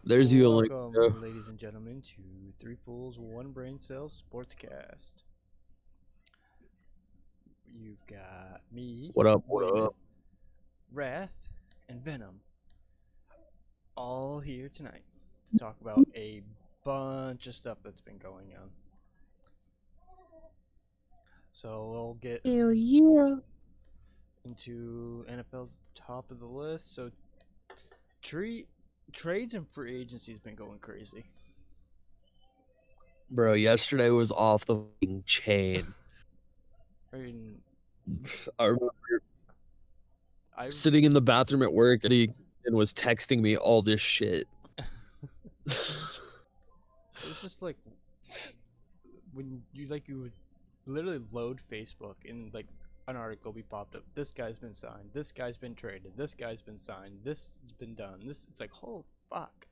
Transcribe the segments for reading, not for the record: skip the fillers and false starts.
There's you, like, Welcome, ladies and gentlemen, to Three Fools, One Brain Cells Sportscast. You've got me what up? What with up? Wrath and Venom all here tonight to talk about a bunch of stuff that's been going on. So we'll get Hell yeah, into NFL's at the top of the list. So tre- trades and free agency has been going crazy. bro. Yesterday was off the fucking chain. I mean, I remember I sitting in the bathroom at work, and he was texting me all this shit. it was just like when you would literally load Facebook and like an article be popped up. This guy's been signed. This guy's been traded. This guy's been signed. This has been done. This it's like holy fuck.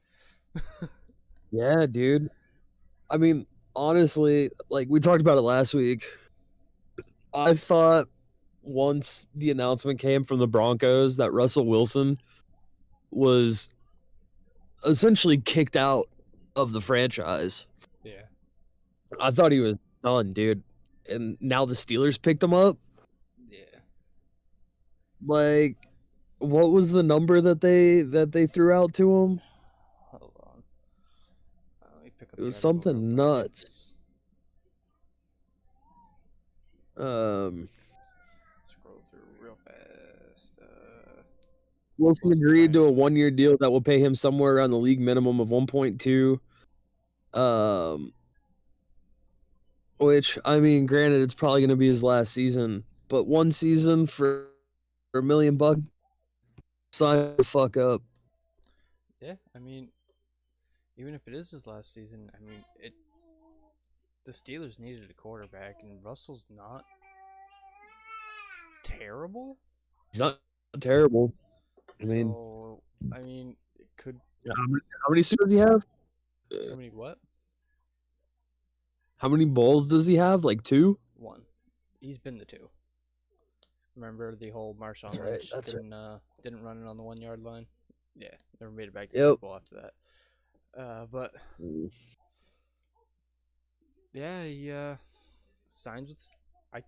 Yeah, dude. I mean, honestly, like we talked about it last week. I thought once the announcement came from the Broncos that Russell Wilson was essentially kicked out of the franchise, Yeah. I thought he was done, dude. And now the Steelers picked him up. Yeah. Like, what was the number that they threw out to him? Hold on. Let me pick up It the was article real something quick. nuts. Um, Scroll through real fast. Wilson Wilson agreed to signed. a 1-year deal that will pay him somewhere around the league minimum of 1.2. Um, which I mean, granted, it's probably going to be his last season, but one season for $1 million, sign the fuck up. Yeah. I mean, even if it is his last season, I mean it. The Steelers needed a quarterback, and Russell's not terrible. He's not terrible. I mean, So I mean, it could. how many suits does he have? How many what? How many bowls does he have? Like two? One. He's been the two. Remember the whole That's Marshawn right. Lynch That's right. didn't run it on the 1 yard line. Yeah, never made it back to Super Yep. Bowl after that. But yeah, he signs with. I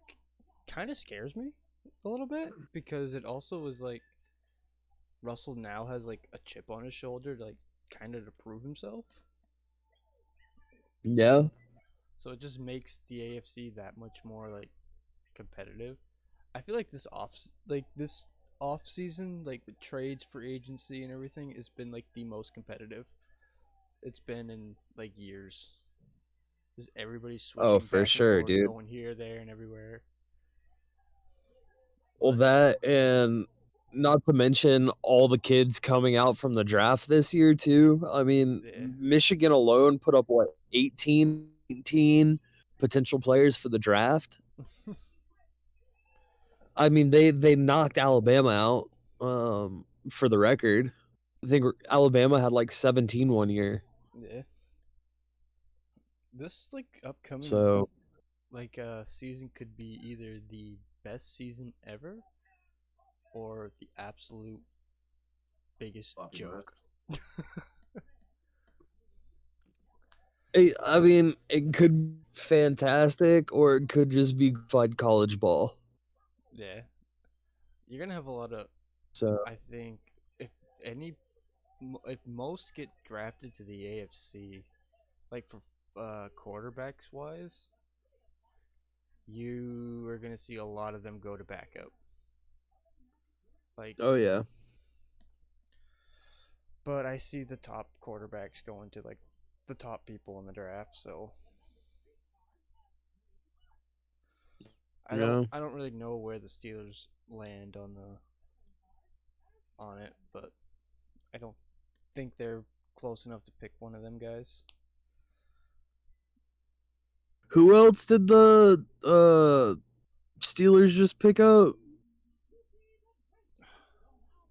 kind of scares me a little bit because it also is like Russell now has like a chip on his shoulder to like kind of to prove himself. Yeah. So it just makes the AFC that much more like competitive. I feel like this off season, like with trades, free agency, and everything, has been like the most competitive it's been in like years. Just everybody Oh, switching for back and sure, forth, dude. going here, there, and everywhere. Well, But that and not to mention all the kids coming out from the draft this year too. I mean, yeah, Michigan alone put up what 18 potential players for the draft. I mean, they knocked Alabama out. For the record, I think Alabama had like 17 1 year. yeah. This like upcoming So, season could be either the best season ever or the absolute biggest joke. I mean, it could be fantastic, or it could just be fun college ball. Yeah, you're gonna have a lot of. So, I think if any, if most get drafted to the AFC, like for quarterbacks wise, you are gonna see a lot of them go to backup. Like, oh yeah, but I see the top quarterbacks going to like the top people in the draft. So yeah. I don't really know where the Steelers land on it, but I don't think they're close enough to pick one of them guys. Who else did the Steelers just pick up?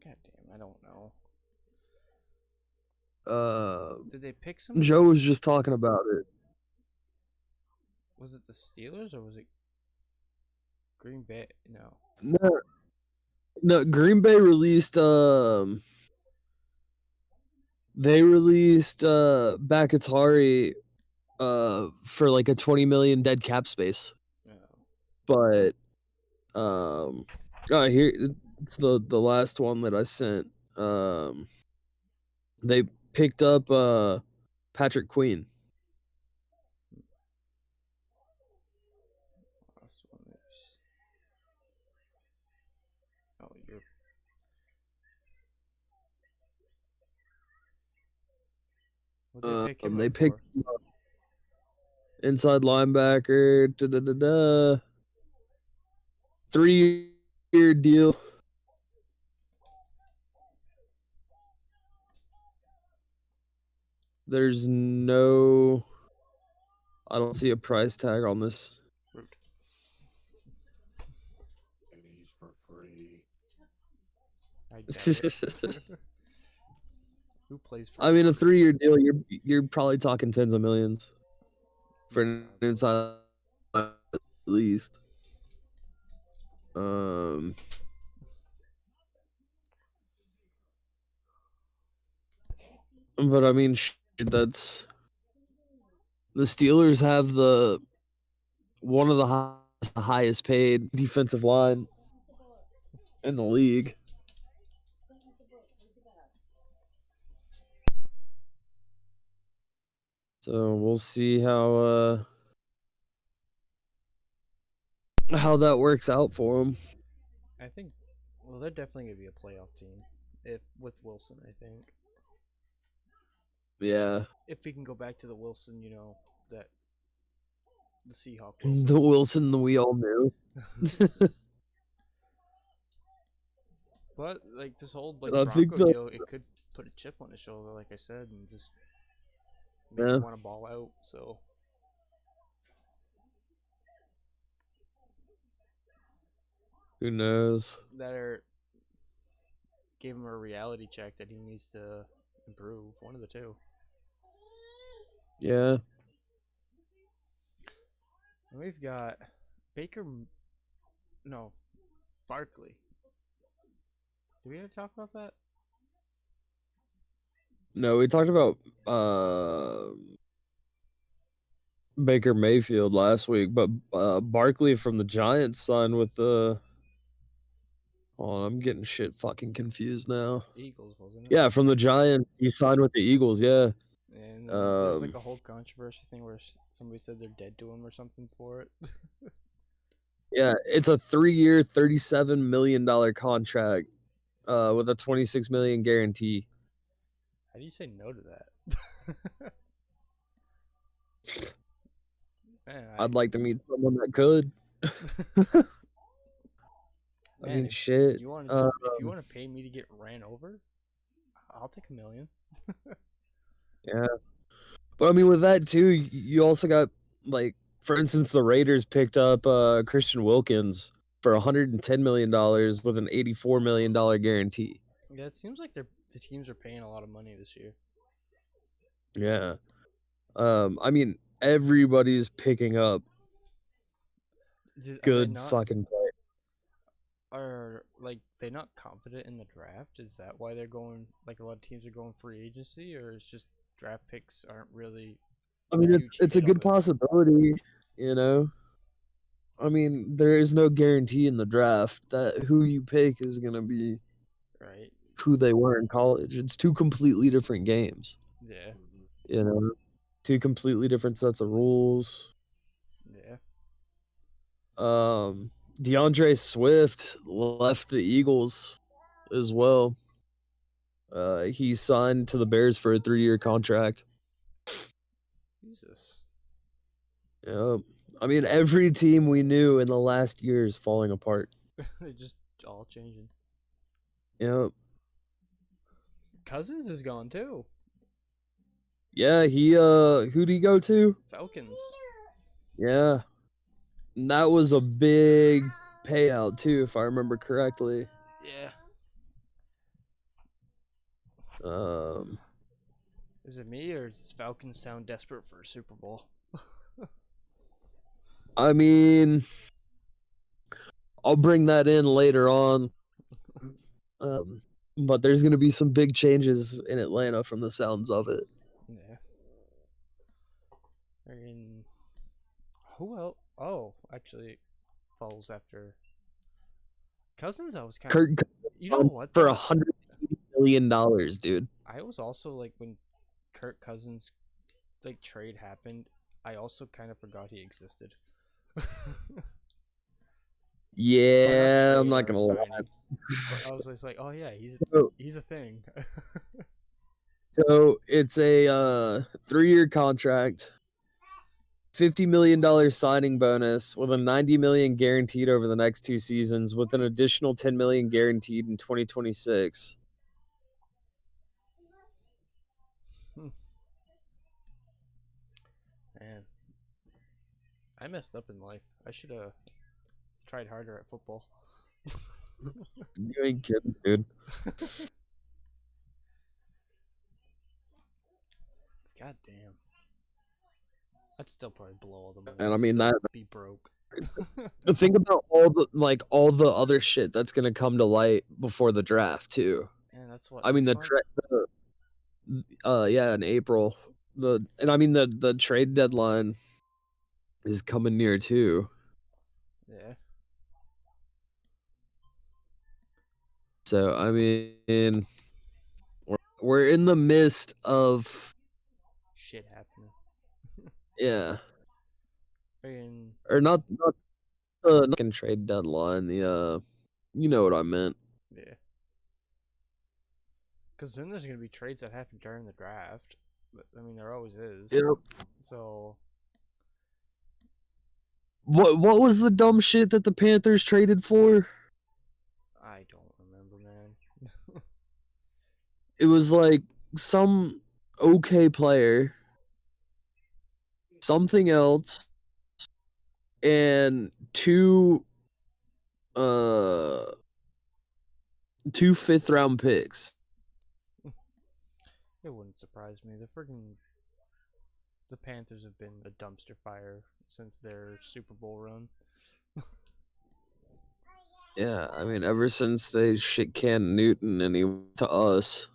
God damn, I don't know. Uh, Did they pick somebody? Joe was just talking about it. Was it the Steelers or was it Green Bay? No. No, no. Green Bay released they released Bakatari for like a 20 million dead cap space. Oh. But here it's the last one that I sent. They picked up Patrick Queen. Last one is... Oh, you're... What did they pick him They up picked for? him up inside linebacker. 3-year deal. There's no... I don't see a price tag on this. Rude. And he's for free. I doubt it. Who plays for I mean, a free? 3-year deal, you're probably talking tens of millions for an inside at least. But I mean, that's the Steelers have one of the highest paid defensive line in the league. So we'll see how that works out for them. I think, well, they're definitely gonna be a playoff team if with Wilson. I think Yeah, if we can go back to the Wilson, that the Seahawk Wilson. the Wilson that we all knew. But like this whole I Bronco think the- deal, it could put a chip on his shoulder, like I said, and just make Yeah. him want to ball out. So Who knows? that or gave him a reality check that he needs to improve. One of the two. Yeah. And we've got Barkley. Did we ever talk about that? No, we talked about Baker Mayfield last week, but Barkley from the Giants signed with the. Oh, I'm getting shit fucking confused now. Eagles, wasn't it? Yeah, from the Giants, he signed with the Eagles. Yeah, And there was like Um, a whole controversy thing where somebody said they're dead to him or something for it. yeah. It's a 3-year, $37 million contract, with a $26 million guarantee. How do you say no to that? Man, I'd like to meet someone that could. I man, mean, if shit. you want to, if you want to pay me to get ran over, I'll take $1 million. Yeah. But I mean, with that too, you also got, like, for instance, the Raiders picked up Christian Wilkins for $110 million with an $84 million guarantee. Yeah, it seems like the teams are paying a lot of money this year. Yeah. I mean, everybody's picking up good fucking play. Are like they not confident in the draft? Is that why they're going? Like a lot of teams are going free agency, or it's just draft picks aren't really? I mean, huge it's a hit good of it. possibility, you know. I mean, there is no guarantee in the draft that who you pick is gonna be Right. who they were in college. It's two completely different games, Yeah. you know, two completely different sets of rules. Yeah. DeAndre Swift left the Eagles as well. He signed to the Bears for a 3-year contract. Jesus. Yeah. I mean, every team we knew in the last year is falling apart. They're just all changing. Yeah. Cousins is gone too. Yeah, who'd he go to? Falcons. Yeah. And that was a big payout too, if I remember correctly. Yeah. Is it me or does Falcons sound desperate for a Super Bowl? I mean, I'll bring that in later on. but there's going to be some big changes in Atlanta from the sounds of it. Yeah. And who else? Oh, actually, follows after Cousins. I was kind of. Kirk Cousins You know on what? for though? $180 million, dude. I was also like when Kirk Cousins like trade happened. I also kind of forgot he existed. Yeah, I'm not trade, gonna lie. signing. But I was just like, oh yeah, So, he's a thing. so it's a 3-year contract, $50 million signing bonus with a $90 million guaranteed over the next 2 seasons, with an additional $10 million guaranteed in 2026. Man, I messed up in life. I should have tried harder at football. You ain't kidding, dude. God damn. I'd still probably blow all the money. And I mean still that. be broke. Think about all the other shit that's gonna come to light before the draft too. And that's what. I mean next month? yeah, in April. The trade deadline is coming near too. Yeah. So I mean, we're in the midst of Shit happening. yeah, Friggin' or not the fucking trade deadline. The you know what I meant. yeah. Because then there's gonna be trades that happen during the draft. But, I mean, there always is. Yep. So What was the dumb shit that the Panthers traded for? I don't remember, man. It was like some okay player, something else, and uh two 5th-round picks. It wouldn't surprise me. The Panthers have been a dumpster fire since their Super Bowl run. Yeah, I mean, ever since they shit Cam Newton and he went to us,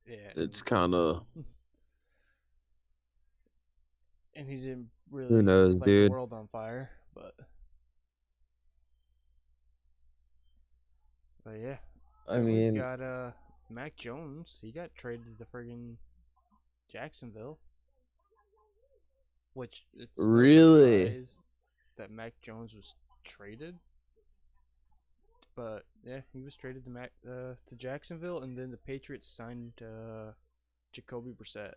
Yeah. it's kind of And he didn't who really knows, light the dude. world on fire, but yeah. I And we've mean, got Mac Jones. He got traded to friggin' Jacksonville, which it's no really, surprise that Mac Jones was traded. But yeah, he was traded to Jacksonville, and then the Patriots signed Jacoby Brissett,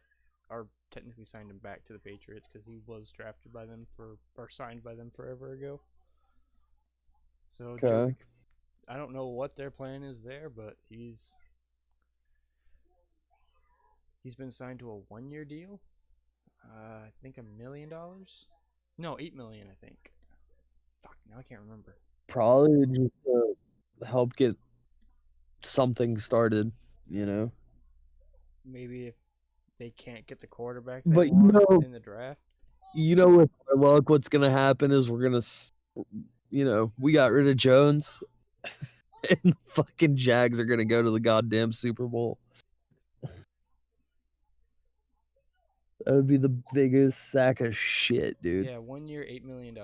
or technically signed him back to the Patriots because he was drafted by them or signed by them forever ago. So okay. I don't know what their plan is there, but he's been signed to a 1-year deal. I think $1 million. No, $8 million. I think. Fuck, now I can't remember. Probably just to help get something started, you know. Maybe if they can't get the quarterback they But want in the draft. with our luck, what's gonna happen is we're gonna, we got rid of Jones, and fucking Jags are gonna go to the goddamn Super Bowl. That would be the biggest sack of shit, dude. Yeah, 1 year, $8 million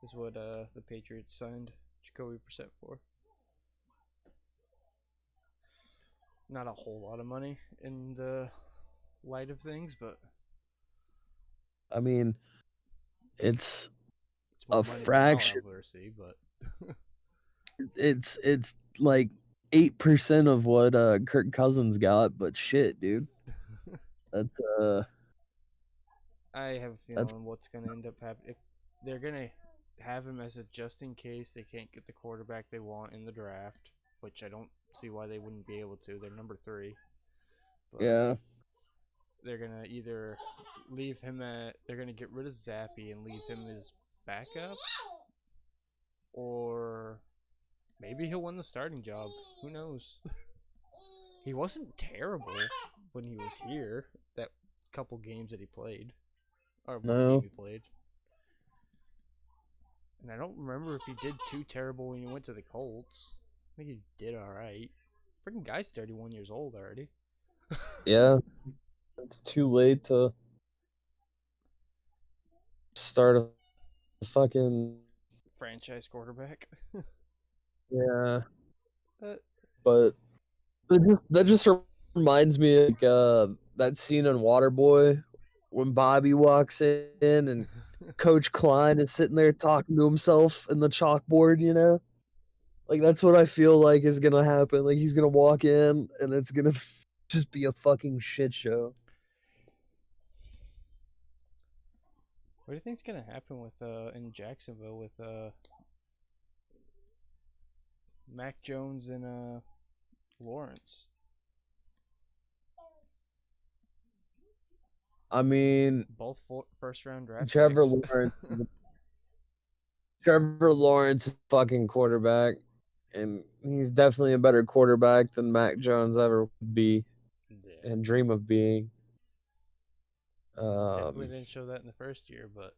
is what the Patriots signed Jacoby Brissett for. Not a whole lot of money in the light of things, but I mean, it's more a money fraction. than I'll ever see. But It's like 8% of what Kirk Cousins got, but shit, dude. That's I have a That's- feeling what's going to end up happening if they're going to have him as a just in case they can't get the quarterback they want in the draft, which I don't see why they wouldn't be able to. They're number 3. But yeah. they're going to either leave him they're going to get rid of Zappy and leave him as backup, or maybe he'll win the starting job. Who knows? He wasn't terrible when he was here, that couple games that he played. Or one No. game he played. And I don't remember if he did too terrible when he went to the Colts. I think he did alright. Freaking guy's 31 years old already. Yeah, it's too late to start a fucking Franchise quarterback. yeah. Uh, But that just reminds me of that scene in Waterboy when Bobby walks in and Coach Klein is sitting there talking to himself in the chalkboard, you know? Like that's what I feel like is gonna happen. Like he's gonna walk in and it's gonna just be a fucking shit show. what do you think's gonna happen with in Jacksonville with Mac Jones and Lawrence? I mean, Both first round draft Trevor picks. Lawrence Trevor Lawrence is a fucking quarterback, and he's definitely a better quarterback than Mac Jones ever would be Yeah, and dream of being. definitely didn't show that in the first year, but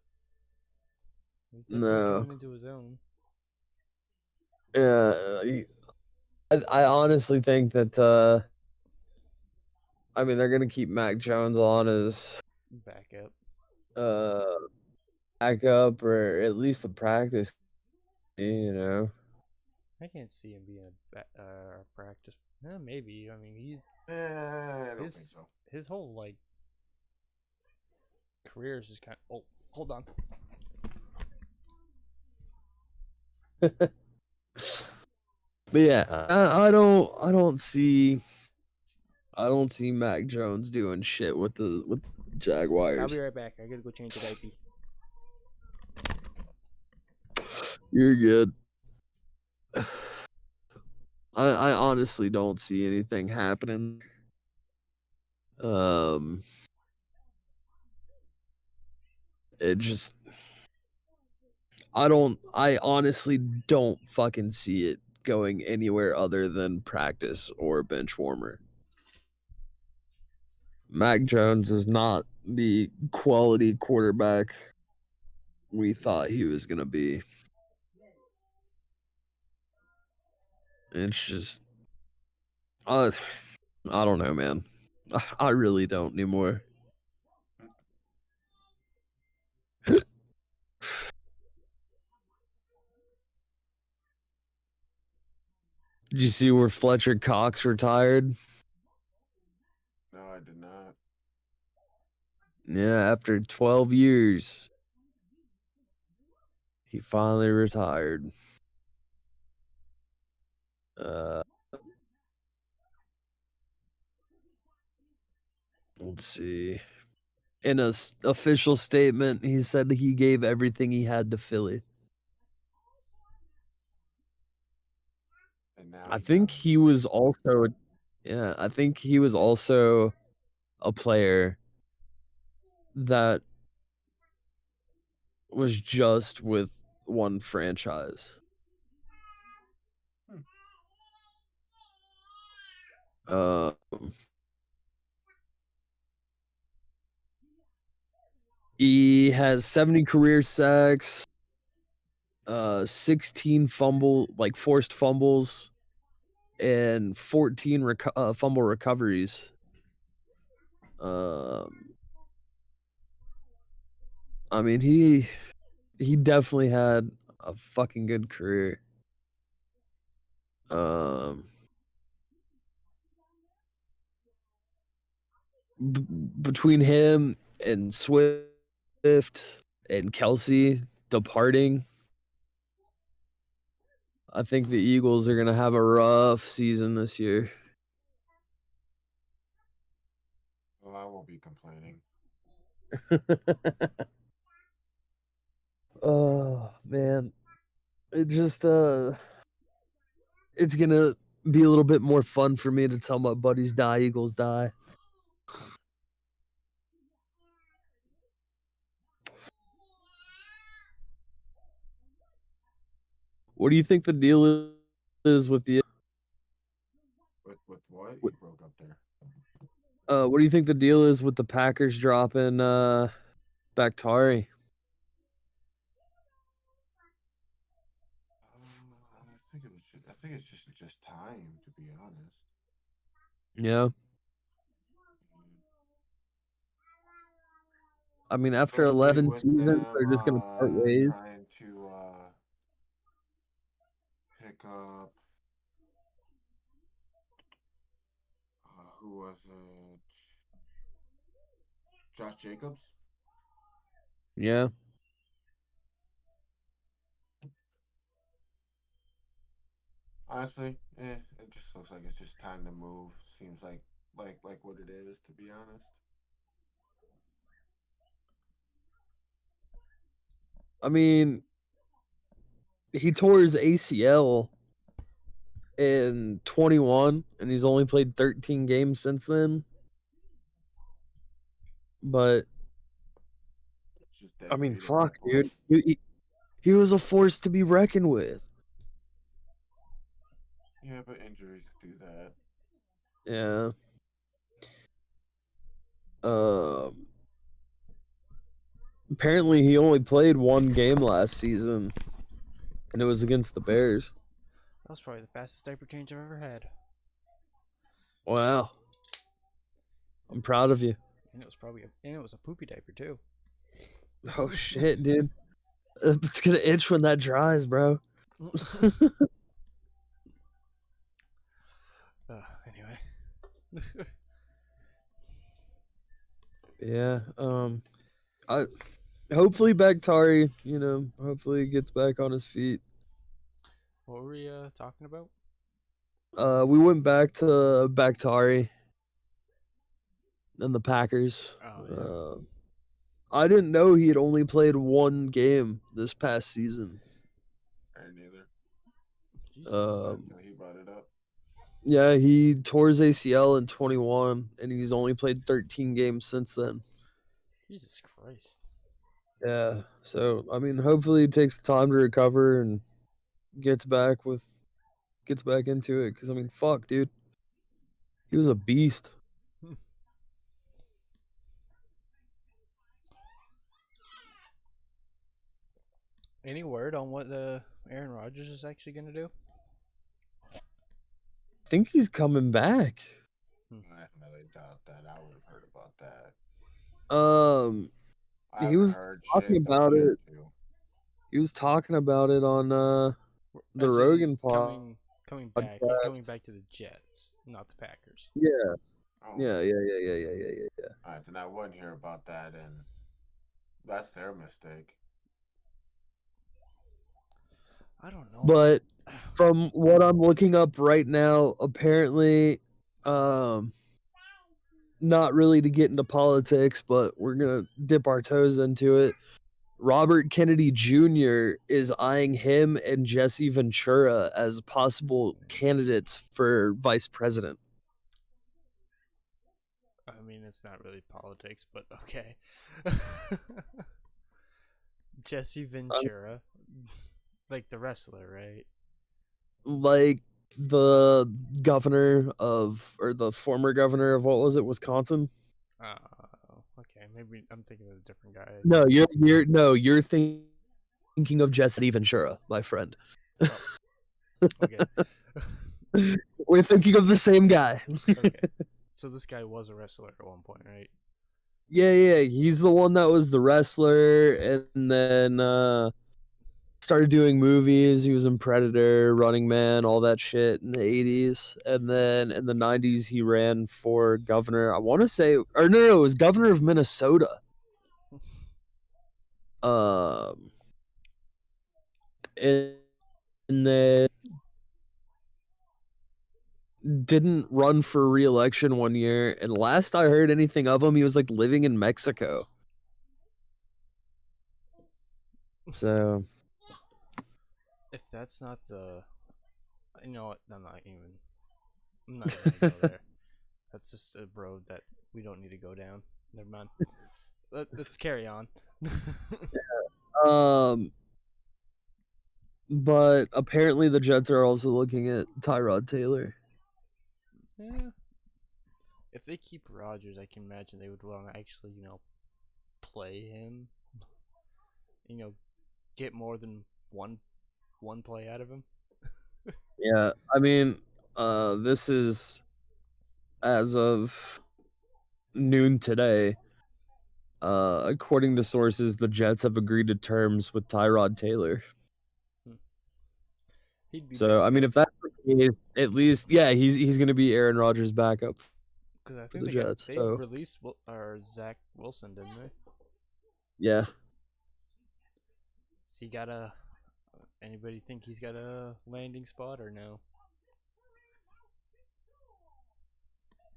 he's definitely No. coming into his own. Yeah, I honestly think that I mean they're gonna keep Mac Jones on as Backup. uh backup or at least a practice, you know. I can't see him being a practice. Maybe. I mean, I don't think his so. his whole like career is just kind of. Oh, hold on. But yeah, I don't see Mac Jones doing shit with the I'll Jaguars. be right back. I gotta go change the diaper. You're good. I honestly don't see anything happening. Um, it just I honestly don't fucking see it going anywhere other than practice or bench warmer. Mac Jones is not the quality quarterback we thought he was gonna be. It's just uh I don't know, man. I really don't anymore. Did you see where Fletcher Cox retired? No, I did not. Yeah, after 12 years, he finally retired. Uh, let's see. In a official statement, he said he gave everything he had to Philly. And now I he's think done. he was also, yeah, I think he was also a player that was just with one franchise. Hmm. Uh, he has 70 career sacks, 16 forced fumbles, and 14 fumble recoveries. I mean, he definitely had a fucking good career. Um, between him and Swift and Kelsey departing, I think the Eagles are gonna have a rough season this year. Well, I won't be complaining. Oh man, it just it's gonna be a little bit more fun for me to tell my buddies die Eagles die. What do you think the deal is with the With what? You broke up there. what do you think the deal is with the Packers dropping Bakhtiari? I think it was. I think it's just time, to be honest. Yeah. I mean, after Especially 11 with seasons, them they're just gonna part ways. trying to pick up who was it? Josh Jacobs. Yeah. Honestly, it just looks like it's just time to move. Seems like what it is, to be honest. I mean, he tore his ACL in 21, and he's only played 13 games since then. But It's just I dead mean, weight at fuck, that dude. point. He was a force to be reckoned with. Yeah, but injuries do that. Yeah. Um. Apparently, he only played one game last season, and it was against the Bears. That was probably the fastest diaper change I've ever had. Wow. I'm proud of you. And it was a poopy diaper too. Oh shit, dude. It's gonna itch when that dries, bro. Anyway. Yeah. I hopefully Bakhtari, hopefully he gets back on his feet. What were we talking about? We went back to Bakhtari and the Packers. Oh yeah. I didn't know he had only played one game this past season. I neither. Jesus. Until he brought it up. Yeah, he tore his ACL in 21, and he's only played 13 games since then. Jesus Christ. Yeah, so I mean, hopefully he takes the time to recover and gets back into it. Because I mean, fuck, dude, he was a beast. Any word on what Aaron Rodgers is actually gonna do? I think he's coming back. I really doubt that. I would have heard about that. He haven't was heard talking shit about going it. into. He was talking about it on the As in Rogan coming back. He's coming podcast. back to the Jets, not the Packers. Yeah, Oh, yeah. all right, then I wouldn't hear about that, and that's their mistake. I don't know. But from what I'm looking up right now, apparently, not really to get into politics, but we're gonna dip our toes into it. Robert Kennedy Jr. is eyeing him and Jesse Ventura as possible candidates for vice president. I mean, it's not really politics, but okay. Jesse Ventura, like the wrestler, right? Like the governor of, or the former governor of, what was it, Wisconsin? Okay, maybe I'm thinking of a different guy. No, you're thinking of Jesse Ventura, my friend. Okay. We're thinking of the same guy. Okay. So this guy was a wrestler at one point, right? Yeah, he's the one that was the wrestler, and then started doing movies. He was in Predator, Running Man, all that shit in the 80s. And then in the 90s, he ran for governor. I want to say, or no, it was governor of Minnesota. And then didn't run for re-election one year. And last I heard anything of him, he was like living in Mexico. So if that's not the, you know what? I'm not even gonna go there. That's just a road that we don't need to go down. Never mind. Let's carry on. But apparently the Jets are also looking at Tyrod Taylor. Yeah. If they keep Rodgers, I can imagine they would want to actually, play him. Get more than one play out of him. Yeah, I mean, this is as of noon today, according to sources, the Jets have agreed to terms with Tyrod Taylor. He'd be So, back I mean, there. if that's the case, at least, yeah, he's going to be Aaron Rodgers' backup Because I for think the Jets. they So, released Zach Wilson, didn't they? yeah. Has he got a? Anybody think he's got a landing spot or no?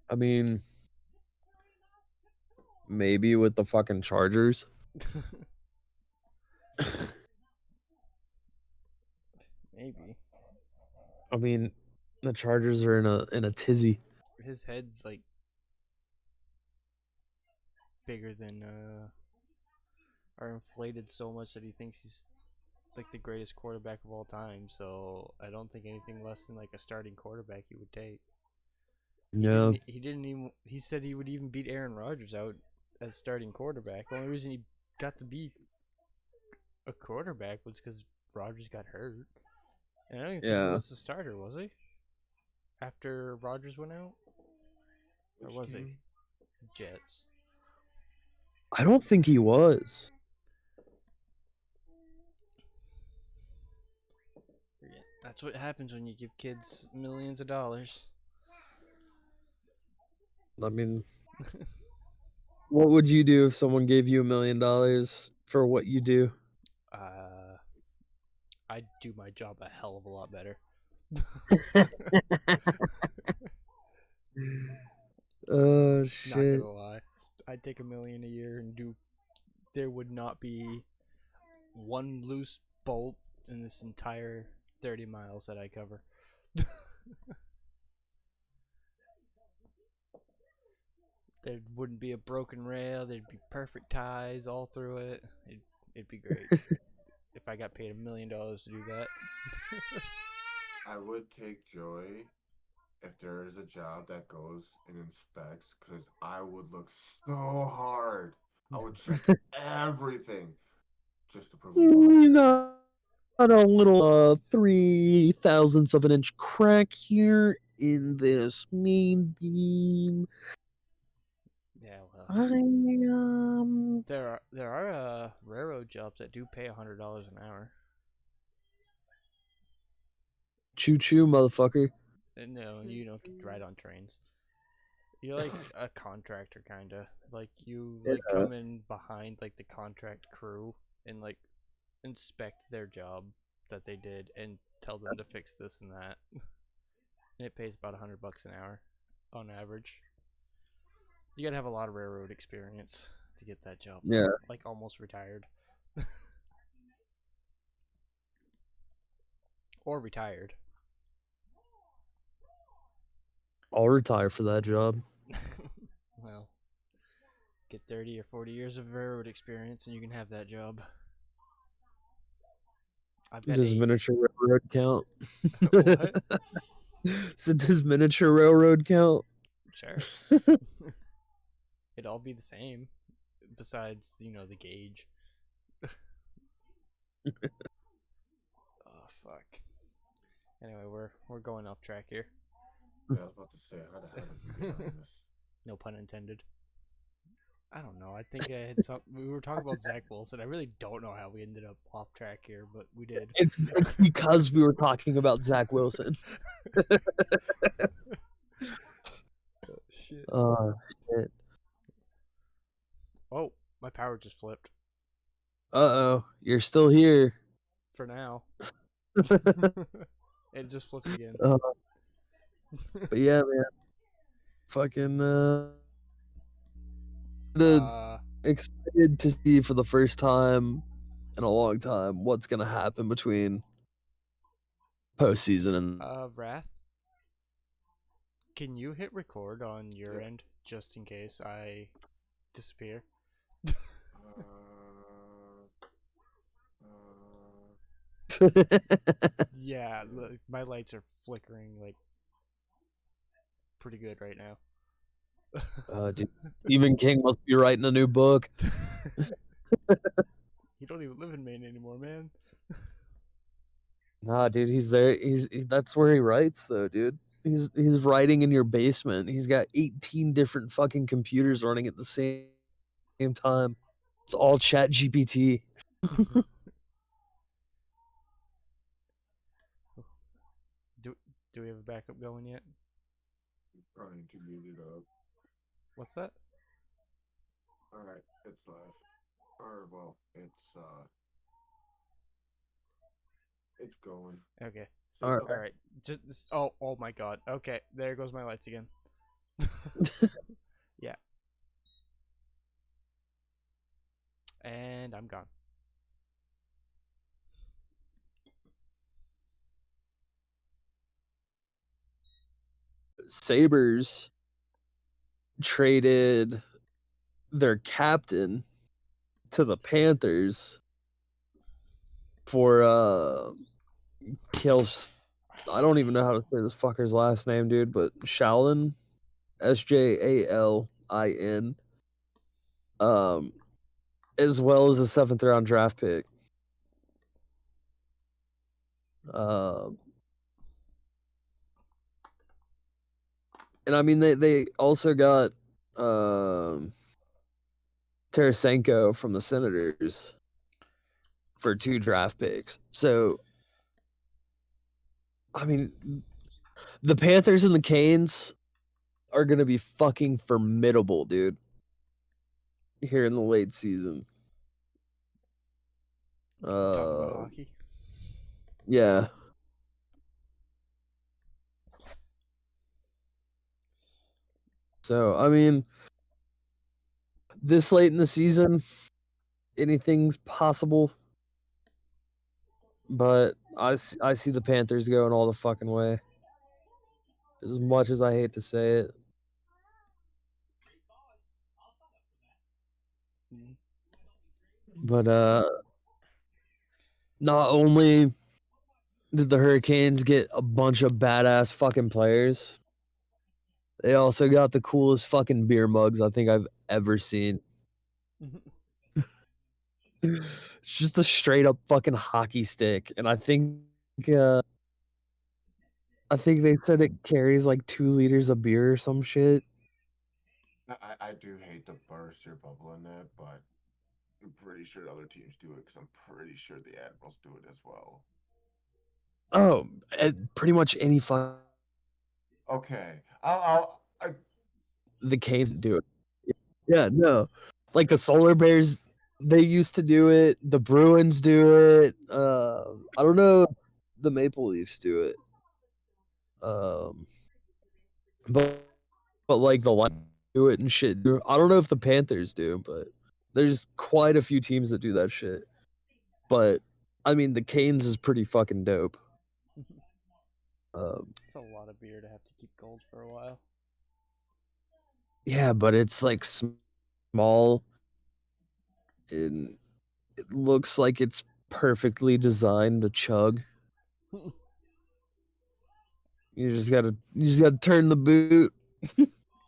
I mean, maybe with the fucking Chargers. Maybe. I mean, the Chargers are in a tizzy. His head's like bigger than are inflated so much that he thinks he's like the greatest quarterback of all time. So I don't think anything less than like a starting quarterback he would take. Yeah. He didn't even. He said he would even beat Aaron Rodgers out as starting quarterback. The only reason he got to be a quarterback was because Rodgers got hurt. And I don't even think he was the starter, was he? After Rodgers went out, or was he? Jets. I don't think he was. That's what happens when you give kids millions of dollars. I mean, what would you do if someone gave you $1 million for what you do? I'd do my job a hell of a lot better. Oh shit! Not gonna lie, I'd take $1 million a year and do. There would not be one loose bolt in this entire 30 miles that I cover. There wouldn't be a broken rail. There'd be perfect ties all through it. It'd be great if I got paid $1 million to do that. I would take joy if there is a job that goes and inspects, because I would look so hard. I would check everything just to prove I'm Not a little 3/1000ths of an inch crack here in this main beam. Yeah, well, there are railroad jobs that do pay $100 an hour. Choo choo, motherfucker. And no, you don't get to ride on trains. You're like a contractor, kinda. Like you come in behind like the contract crew and like inspect their job that they did and tell them to fix this and that. And it pays about $100 an hour on average. You gotta have a lot of railroad experience to get that job. Yeah. Like almost retired. Or retired. I'll retire for that job. Well, get 30 or 40 years of railroad experience and you can have that job. I've got Does miniature railroad count? What? So does miniature railroad count? Sure. It'd all be the same, besides the gauge. Oh fuck. Anyway, we're going off track here. Yeah, I was about to say, how the hell did we get on this? No pun intended. I don't know. I think we were talking about Zach Wilson. I really don't know how we ended up off track here, but we did. It's because we were talking about Zach Wilson. Oh shit. Shit. Oh, my power just flipped. Uh-oh, you're still here. For now. It just flipped again. But yeah, man. Fucking excited to see for the first time in a long time what's gonna happen between postseason and Wrath. Can you hit record on your end just in case I disappear? Yeah, my lights are flickering like pretty good right now. Dude, Stephen King must be writing a new book. You don't even live in Maine anymore, man. Nah, dude, he's there. That's where he writes, though, dude. He's writing in your basement. He's got 18 different fucking computers running at the same time. It's all Chat GPT. Do we have a backup going yet? Trying to mute it up. What's that? Alright, it's live. Or well, it's going. Okay. So All right. All right. Just this, oh my god. Okay, there goes my lights again. Yeah. And I'm gone. Sabres traded their captain to the Panthers for Kels. I don't even know how to say this fucker's last name, dude, but Shalin, Sjalin, as well as a 7th round draft pick. And I mean they also got Tarasenko from the Senators for 2 draft picks. So I mean the Panthers and the Canes are gonna be fucking formidable, dude. Here in the late season. Talk about hockey. Yeah. So I mean, this late in the season, anything's possible. But I see the Panthers going all the fucking way. As much as I hate to say it. Mhm. But not only did the Hurricanes get a bunch of badass fucking players, they also got the coolest fucking beer mugs I think I've ever seen. It's just a straight up fucking hockey stick, and I think they said it carries like 2 liters of beer or some shit. I do hate to burst your bubble in that, but I'm pretty sure other teams do it because I'm pretty sure the Admirals do it as well. Oh, pretty much any fun. Okay, The Canes do it. Yeah, no. Like the Solar Bears, they used to do it. The Bruins do it. I don't know if the Maple Leafs do it. But like the Lions do it and shit. I don't know if the Panthers do, but there's quite a few teams that do that shit. But I mean, the Canes is pretty fucking dope. It's a lot of beer to have to keep cold for a while. Yeah, but it's like small, and it looks like it's perfectly designed to chug. You just gotta turn the boot.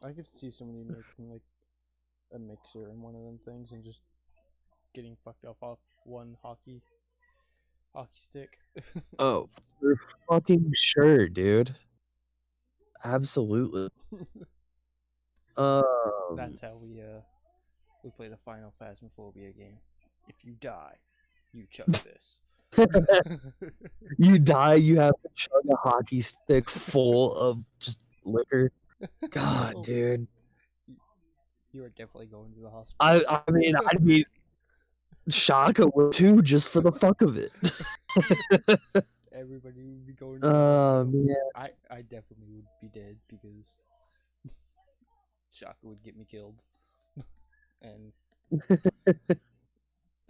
I could see somebody making like a mixer in one of them things and just getting fucked up off one hockey stick. Oh, for fucking sure, dude. Absolutely. That's how we play the final Phasmophobia game. If you die, you chug this. You die, you have to chug a hockey stick full of just liquor. God, Oh, dude. you are definitely going to the hospital. I mean, I'd be Shaka would too, just for the fuck of it. Everybody would be going to the hospital. Man. I definitely would be dead because Shaka would get me killed. And the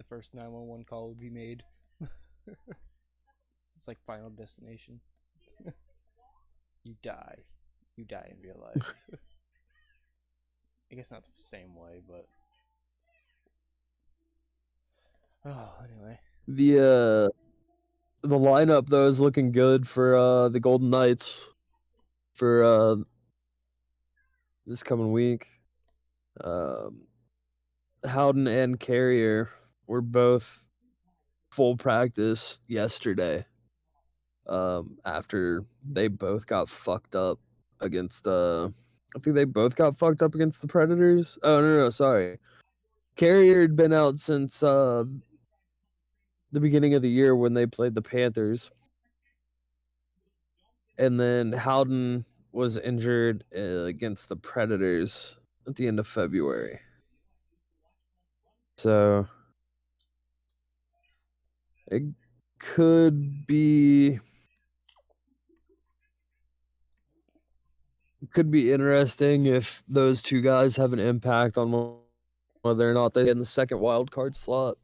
first 911 call would be made. It's like Final Destination. You die. You die in real life. I guess not the same way, but anyway. The lineup though is looking good for the Golden Knights for this coming week. Howden and Carrier were both full practice yesterday. after they both got fucked up against I think they both got fucked up against the Predators. Oh no, sorry. Carrier had been out since the beginning of the year when they played the Panthers. And then Howden was injured against the Predators at the end of February. So it could be interesting if those two guys have an impact on whether or not they get in the second wild card slot.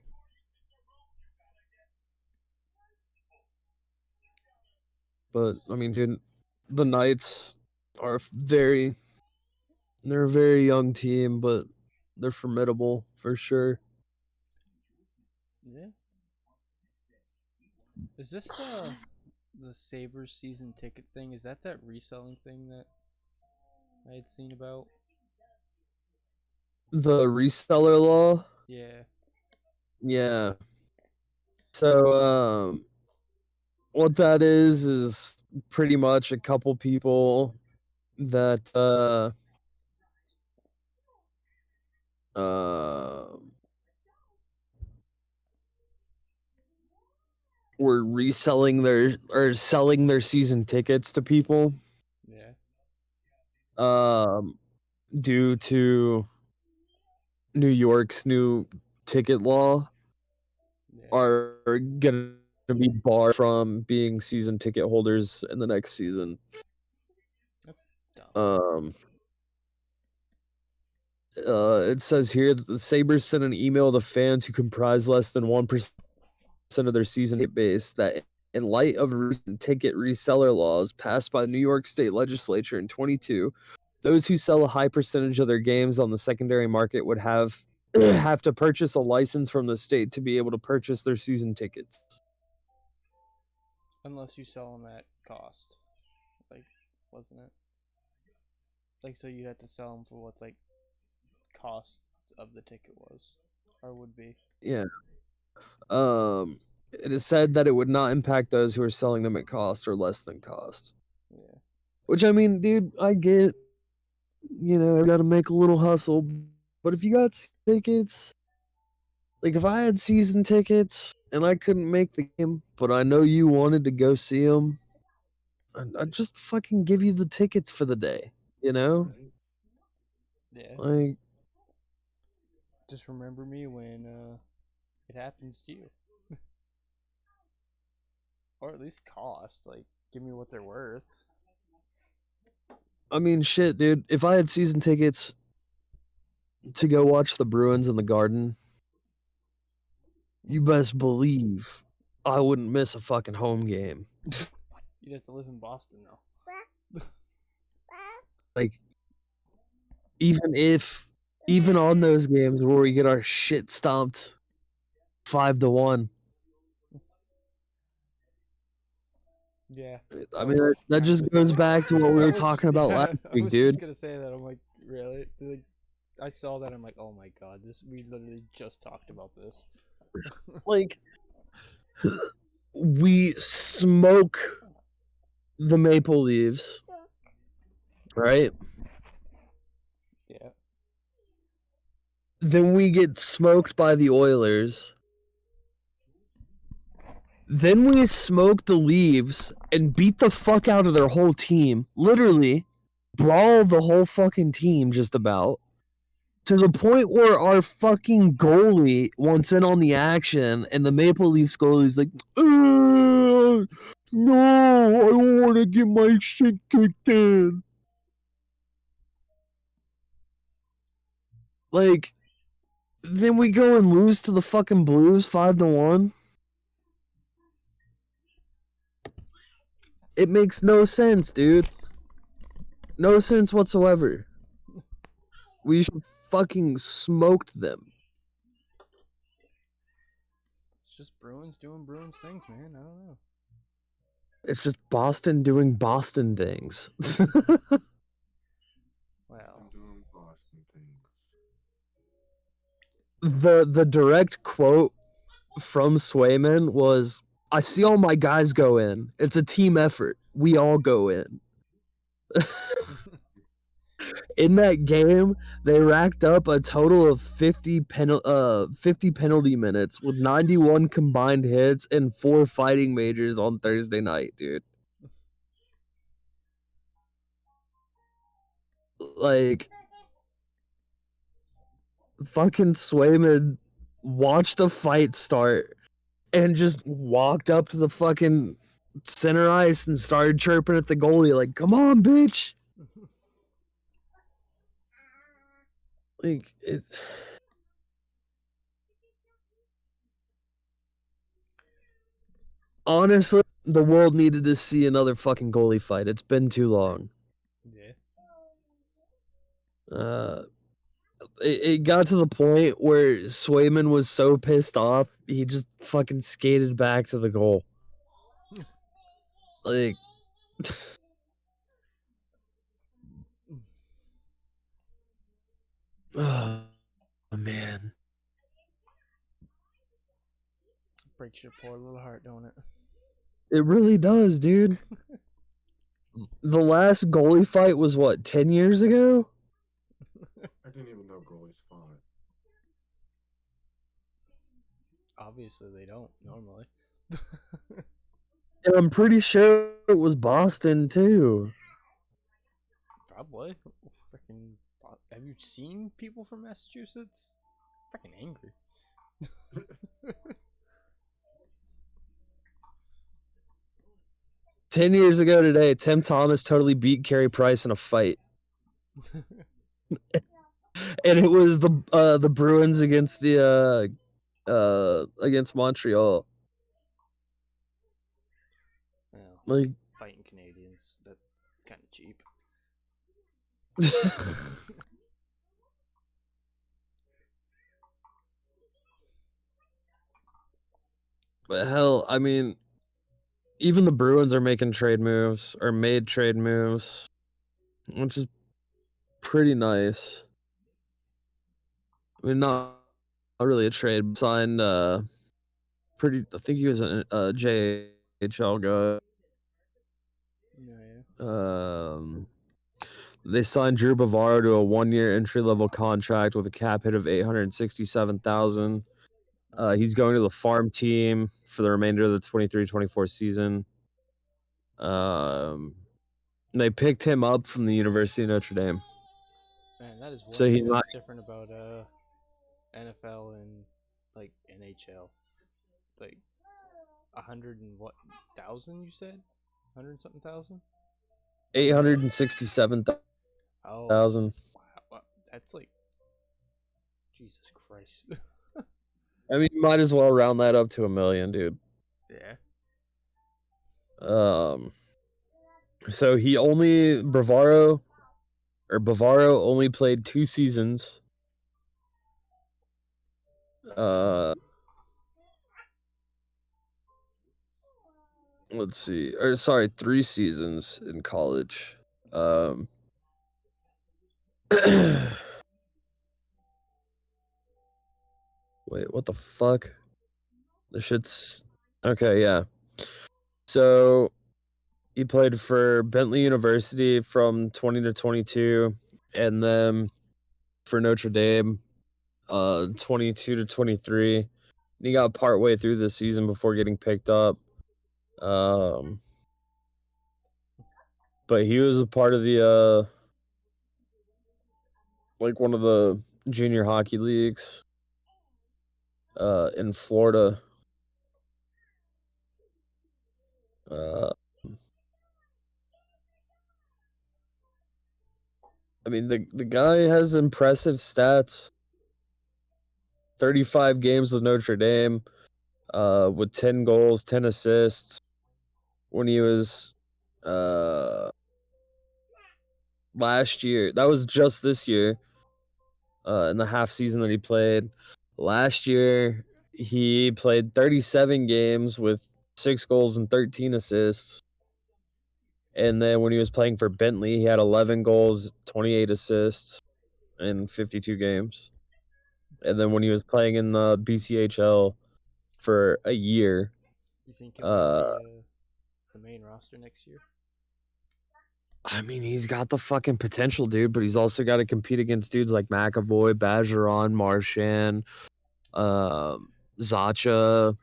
But I mean, dude, the Knights are they're a very young team, but they're formidable for sure. Yeah. Is this the Sabres season ticket thing? Is that reselling thing that I had seen about? The reseller law? Yeah. Yeah. So what that is pretty much a couple people that were reselling their or selling their season tickets to people Yeah. due to New York's new ticket law Yeah. are gonna be barred from being season ticket holders in the next season. That's dumb. It says here that the Sabres sent an email to fans who comprise less than 1% of their season ticket base that in light of recent ticket reseller laws passed by the New York State Legislature in 22, those who sell a high percentage of their games on the secondary market would have to purchase a license from the state to be able to purchase their season tickets. Unless you sell them at cost, like, wasn't it? Like, so you had to sell them for what cost of the ticket was, or would be. Yeah. It is said that it would not impact those who are selling them at cost or less than cost. Yeah. Which I mean, dude, I get, I got to make a little hustle. But if you got tickets, like if I had season tickets and I couldn't make the game, but I know you wanted to go see them, I'd just fucking give you the tickets for the day, Right? Yeah. Like, Just remember me when it happens to you. Or at least cost. Like, give me what they're worth. I mean, shit, dude. If I had season tickets to go watch the Bruins in the Garden, you best believe I wouldn't miss a fucking home game. You'd have to live in Boston, though. Like, even on those games where we get our shit stomped 5-1. Yeah. I mean, that just goes back to what we were talking about last I week, was dude. just gonna say that. I'm like, really? Like, I saw that. I'm like, oh my god, we literally just talked about this. Like, we smoke the Maple Leafs, right? Yeah. Then we get smoked by the Oilers. Then we smoke the Leaves and beat the fuck out of their whole team. Literally, brawl the whole fucking team just about. To the point where our fucking goalie wants in on the action, and the Maple Leafs goalie's like, no, I don't want to get my shit kicked in. Like, then we go and lose to the fucking Blues 5-1. It makes no sense, dude. No sense whatsoever. We fucking smoked them. It's just Bruins doing Bruins things, man. I don't know. It's just Boston doing Boston things. Well, I'm doing Boston things. The direct quote from Swayman was, I see all my guys go in. It's a team effort. We all go in. In that game, they racked up a total of 50 penalty minutes with 91 combined hits and 4 fighting majors on Thursday night, dude. Like, fucking Swayman watched a fight start and just walked up to the fucking center ice and started chirping at the goalie like, "Come on, bitch!" Like it. Honestly, the world needed to see another fucking goalie fight. It's been too long. Yeah. It got to the point where Swayman was so pissed off, he just fucking skated back to the goal. Like, oh man, Breaks your poor little heart, don't it? it really does, dude. The last goalie fight was what, 10 years ago? I didn't even know goalies fought. Obviously, they don't normally. And I'm pretty sure it was Boston too. Probably. Freaking. Have you seen people from Massachusetts? Freaking angry. 10 years ago today, Tim Thomas totally beat Carey Price in a fight. And it was the Bruins against the against Montreal. Well, Like fighting Canadians, that's kind of cheap. But hell, I mean, even the Bruins are making trade moves or made trade moves, which is pretty nice. I mean, not really a trade. Signed pretty. I think he was a JHL guy. Yeah. They signed Drew Bavaro to a 1-year entry-level contract with a cap hit of $867,000. He's going to the farm team for the remainder of the 23-24 season. They picked him up from the University of Notre Dame. Man, that is one So he's thing not. that's different about NFL and like NHL. Like 100 and what thousand you said? 100 something thousand? 867,000. Oh, wow. That's like Jesus Christ. I mean, you might as well round that up to $1 million, dude. Yeah. So Bavaro only played 2 seasons. Let's see. Or sorry, 3 seasons in college. Wait, what the fuck? This shit's okay, yeah. So he played for Bentley University from 20 to 22, and then for Notre Dame, 22 to 23. And he got partway through the season before getting picked up. But he was a part of the like one of the junior hockey leagues in Florida. I mean, the guy has impressive stats. 35 games with Notre Dame, with 10 goals, 10 assists. When he was last year, that was just this year. In the half season that he played. Last year, he played 37 games with 6 goals and 13 assists. And then when he was playing for Bentley, he had 11 goals, 28 assists in 52 games. And then when he was playing in the BCHL for a year, You think he'll Uh, make the main roster next year? I mean, he's got the fucking potential, dude, but he's also got to compete against dudes like McAvoy, Bergeron, Marchand, Zacha.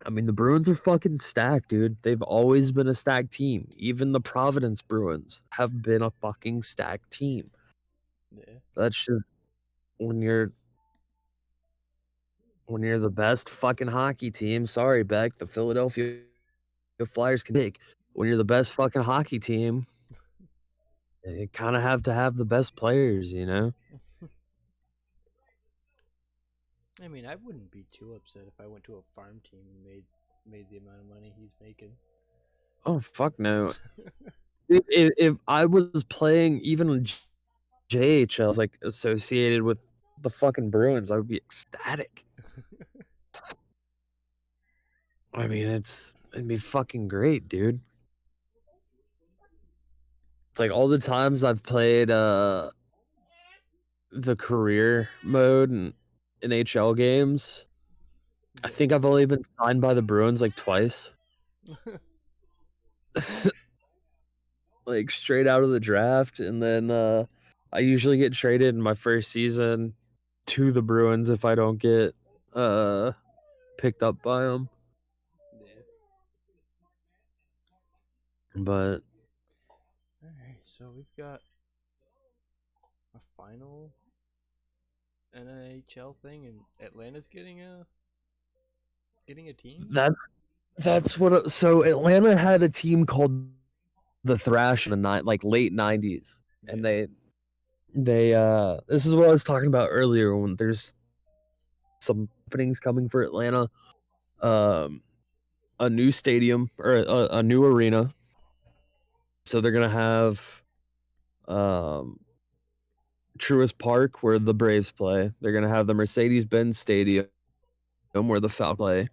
I mean, the Bruins are fucking stacked, dude. They've always been a stacked team. Even the Providence Bruins have been a fucking stacked team. Yeah. That's just when you're the best fucking hockey team. Sorry, Beck, the Philadelphia Flyers can take. When you're the best fucking hockey team, you kind of have to have the best players, you know? I mean, I wouldn't be too upset if I went to a farm team and made the amount of money he's making. Oh, fuck no. If I was playing even JHL, like associated with the fucking Bruins, I would be ecstatic. I mean, it'd be fucking great, dude. It's like all the times I've played the career mode and NHL games, I Yeah. think I've only been signed by the Bruins like twice. Like straight out of the draft, and then I usually get traded in my first season to the Bruins if I don't get picked up by them. Yeah. But All right, so we've got a final NHL thing, and Atlanta's getting a team. that's what. So Atlanta had a team called the Thrash in the late '90s, and Yeah. they this is what I was talking about earlier when there's some openings coming for Atlanta. A new stadium or a new arena. So they're gonna have Truist Park where the Braves play. They're gonna have the Mercedes-Benz Stadium where the Falcons play,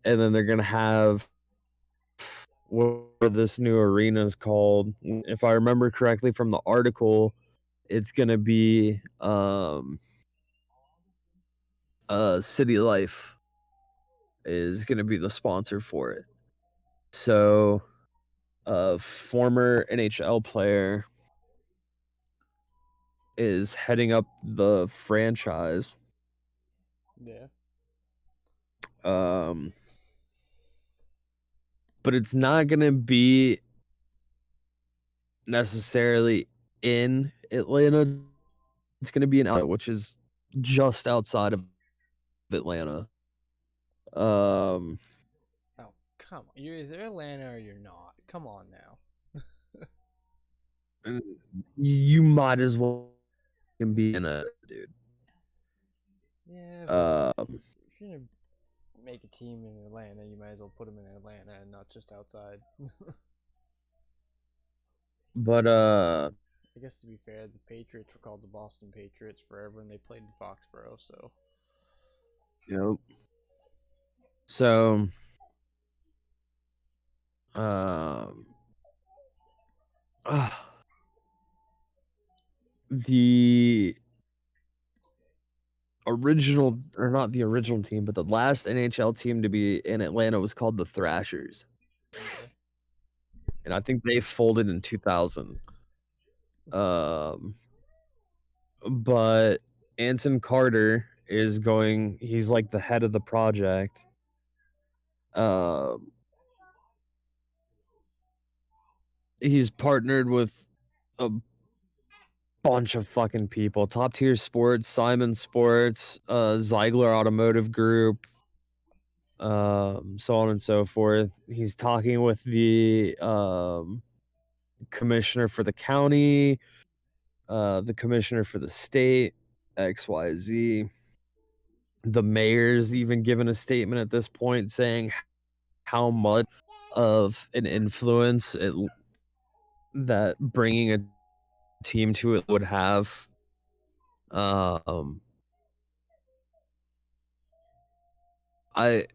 and then they're gonna have what this new arena is called. If I remember correctly from the article, it's gonna be City Life is gonna be the sponsor for it. So a former NHL player is heading up the franchise. Yeah. But it's not gonna be necessarily in Atlanta. It's gonna be in Alabama, which is just outside of Atlanta. Oh, come on! You're either Atlanta or you're not. Come on now. You might as well be in a dude. Yeah, but Um, if you're gonna make a team in Atlanta, you might as well put them in Atlanta and not just outside. but I guess to be fair, the Patriots were called the Boston Patriots forever, and they played in Foxborough. So you know, so um, uh, the original, or not the original team, but the last NHL team to be in Atlanta was called the Thrashers. And I think they folded in 2000. But Anson Carter is he's like the head of the project. He's partnered with a bunch of fucking people. Top Tier Sports, Simon Sports, Ziegler Automotive Group, so on and so forth. He's talking with the commissioner for the county, the commissioner for the state, XYZ. The mayor's even given a statement at this point saying how much of an influence that bringing a team to it would have. I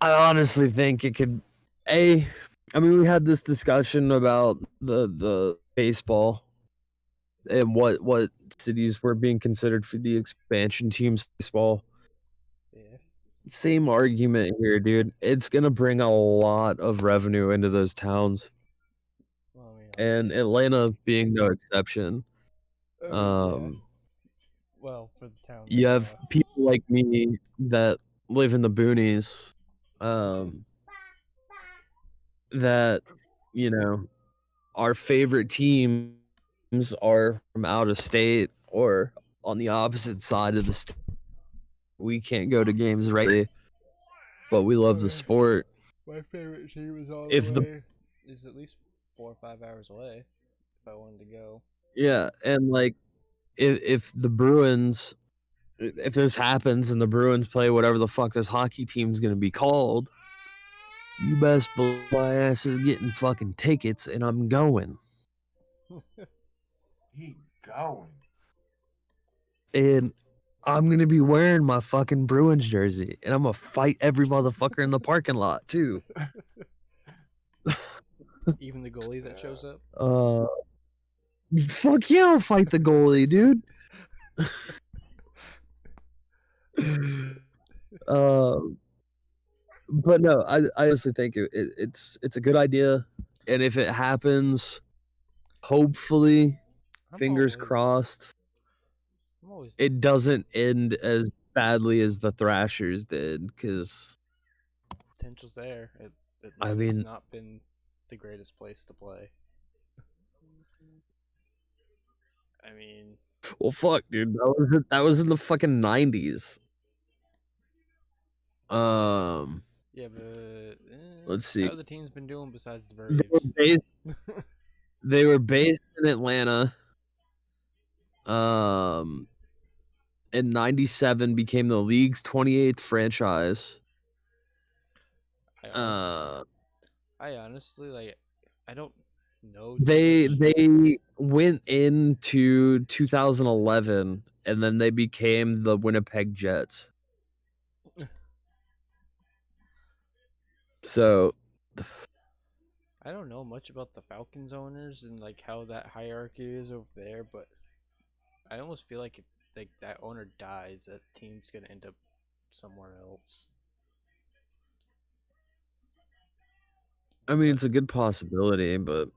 honestly think it could. I mean, we had this discussion about the baseball and what cities were being considered for the expansion teams baseball. yeah, Same argument here, dude. It's gonna bring a lot of revenue into those towns, Well, I mean, and yes. Atlanta being no exception. I mean, yeah. Um, Well, for the town. you have people like me that live in the boonies, that you know our favorite teams are from out of state or on the opposite side of the state. We can't go to games regularly, but we love the sport. My favorite team is all If the the way. Is at least 4 or 5 hours away. If I wanted to go. Yeah, and like if the Bruins, if this happens and the Bruins play whatever the fuck this hockey team's gonna be called, you best believe my ass is getting fucking tickets and I'm going. He going. And I'm gonna be wearing my fucking Bruins jersey and I'm gonna fight every motherfucker in the parking lot too. Even the goalie that shows up. Fuck yeah, I'll fight the goalie, dude. But no, I honestly think it's a good idea, and if it happens, hopefully, fingers crossed, I'm always it doesn't end as badly as the Thrashers did, because potential's there. I Atlanta's mean, not been the greatest place to play. I mean, well, fuck, dude, that was in the fucking 90s. yeah, but Let's see. how have the teams been doing besides the They were Braves? based, they were based in Atlanta. In 97 became the league's 28th franchise. I honestly like. I don't know. They much. they went into 2011 and then they became the Winnipeg Jets. So I don't know much about the Falcons owners and like how that hierarchy is over there, but I almost feel like if like that owner dies, that team's gonna end up somewhere else. I mean, it's a good possibility, but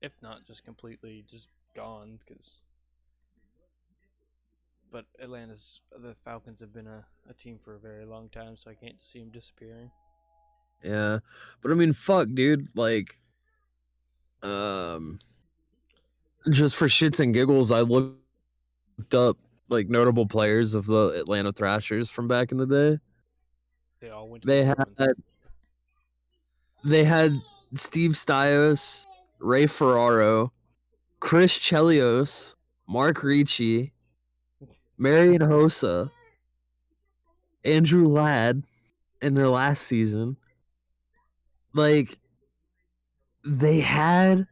If not, just completely just gone because. But the Falcons have been a team for a very long time, so I can't see them disappearing. yeah. But I mean, fuck, dude. Like, just for shits and giggles, I looked up like notable players of the Atlanta Thrashers from back in the day. They all went to They the Bruins. had Steve Stios, Ray Ferraro, Chris Chelios, Mark Ricci, Marion Hossa, Andrew Ladd in their last season. Like, they had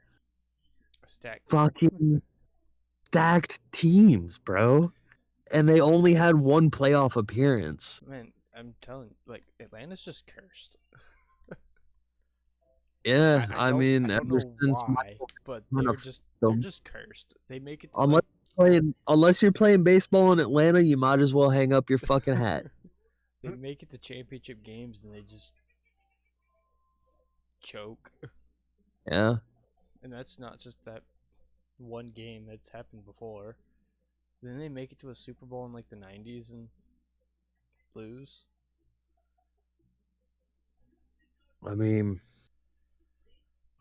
Stacked. fucking stacked teams, bro. And they only had one playoff appearance. Man, I'm telling you, like Atlanta's just cursed. Yeah, I don't ever know since why, but they're just cursed. They make it to unless you're playing baseball in Atlanta, you might as well hang up your fucking hat. they make it to championship games and they just choke. Yeah. And that's not just that one game that's happened before. Then they make it to a Super Bowl in like the 90s and lose. I mean,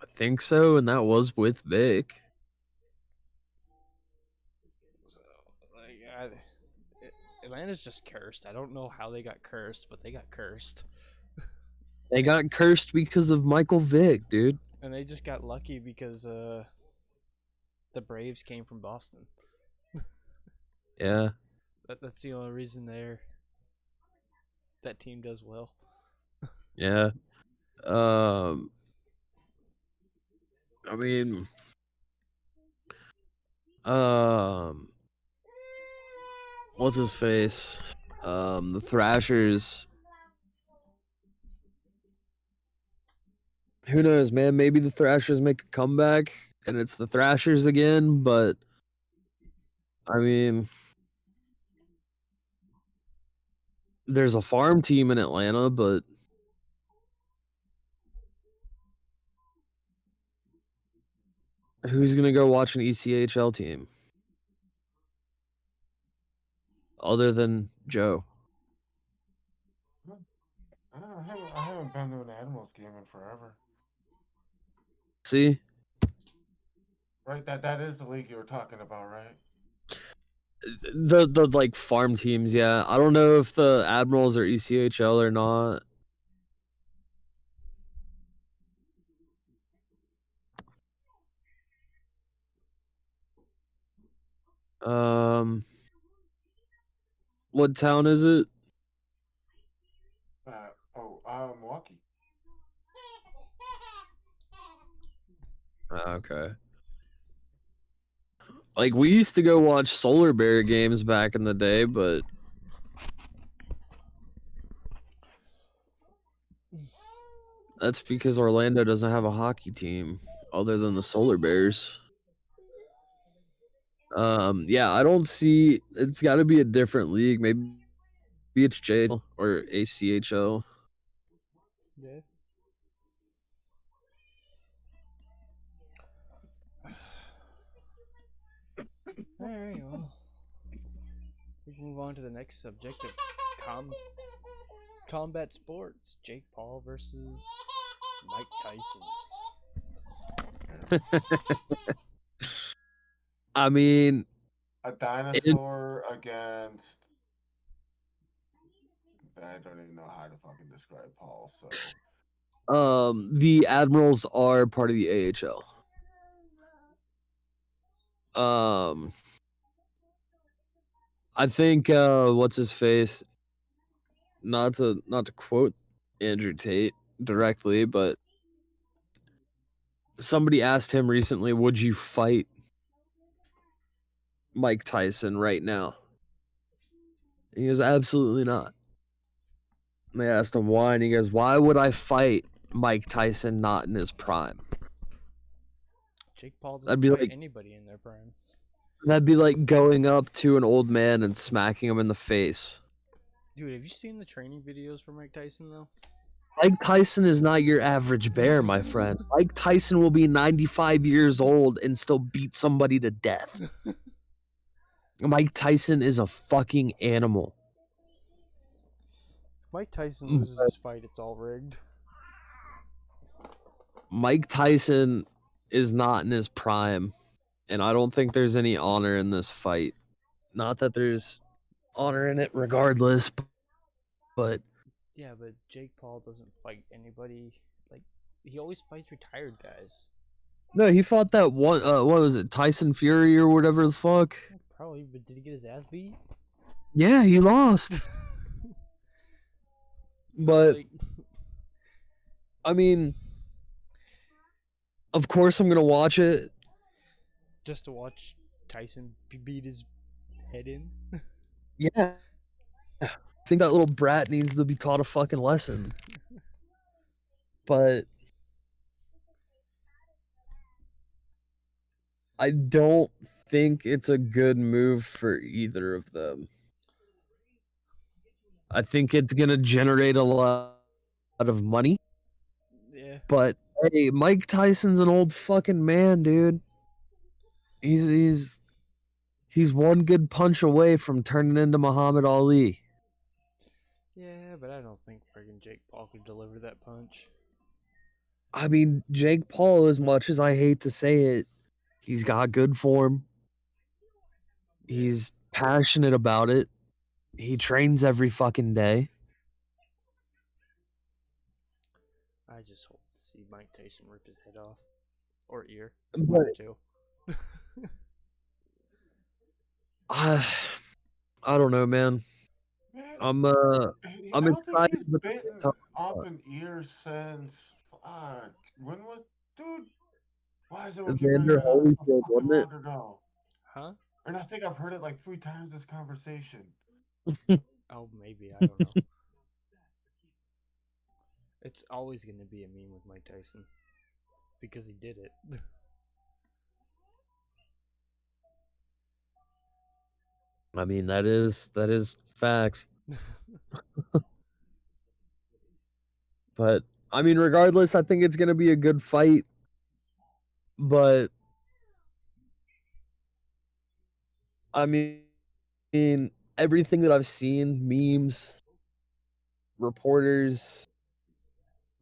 I think so, and that was with Vic. So, like, Atlanta's just cursed. I don't know how they got cursed, but they got cursed. They got cursed because of Michael Vick, dude. And they just got lucky because the Braves came from Boston. Yeah. That's the only reason that team does well. Yeah. I mean, what's his face? The Thrashers. Who knows, man? Maybe the Thrashers make a comeback and it's the Thrashers again, but I mean, there's a farm team in Atlanta, but who's gonna go watch an ECHL team other than Joe? I haven't been to an Admirals game in forever. See, Right, that is the league you were talking about, right? the like farm teams, yeah. I don't know if the Admirals are ECHL or not. What town is it? Milwaukee. Okay. Like we used to go watch Solar Bear games back in the day, but that's because Orlando doesn't have a hockey team other than the Solar Bears. Yeah, I don't see. It's got to be a different league. Maybe it's JL or ACHL. Yeah. All right. Well, we can move on to the next subject of combat sports. Jake Paul versus Mike Tyson. I mean, A dinosaur against. I don't even know how to fucking describe Paul. So the Admirals are part of the AHL. I think what's his face? Not to quote Andrew Tate directly, but somebody asked him recently, "Would you fight Mike Tyson right now?" And he goes, "Absolutely not." And they asked him why, and he goes, "Why would I fight Mike Tyson not in his prime?" Jake Paul That'd doesn't be fight like anybody in their prime. that'd be like going up to an old man and smacking him in the face. Dude, have you seen the training videos for Mike Tyson though? Mike Tyson is not your average bear, my friend. Mike Tyson will be 95 years old and still beat somebody to death. Mike Tyson is a fucking animal. Mike Tyson loses his fight, it's all rigged. Mike Tyson is not in his prime, and I don't think there's any honor in this fight. Not that there's honor in it regardless, but Yeah, but Jake Paul doesn't fight anybody. Like, he always fights retired guys. no, he fought that one what was it, Tyson Fury or whatever the fuck? Probably, but did he get his ass beat? Yeah, he lost. But like, I mean, of course I'm gonna watch it. just to watch Tyson beat his head in. Yeah. I think that little brat needs to be taught a fucking lesson. But I don't think it's a good move for either of them. I think it's gonna generate a lot of money. Yeah. But hey, Mike Tyson's an old fucking man, dude. He's one good punch away from turning into Muhammad Ali. Yeah, but I don't think friggin' Jake Paul could deliver that punch. I mean, Jake Paul, as much as I hate to say it, he's got good form. He's passionate about it. He trains every fucking day. I just hope to see Mike Tyson rip his head off. Or ear. But One or two. I don't know, man. man, I'm I don't think excited. he's But bitten up an ear since. Fuck. When was, dude? Why is it we keep bringing Evander it up so Holyfield, fucking wasn't it? long ago? Huh? And I think I've heard it like 3 times this conversation. Oh, maybe. I don't know. It's always going to be a meme with Mike Tyson. Because he did it. I mean, that is facts. But I mean, regardless, I think it's gonna be a good fight. But I mean, everything that I've seen, memes, reporters,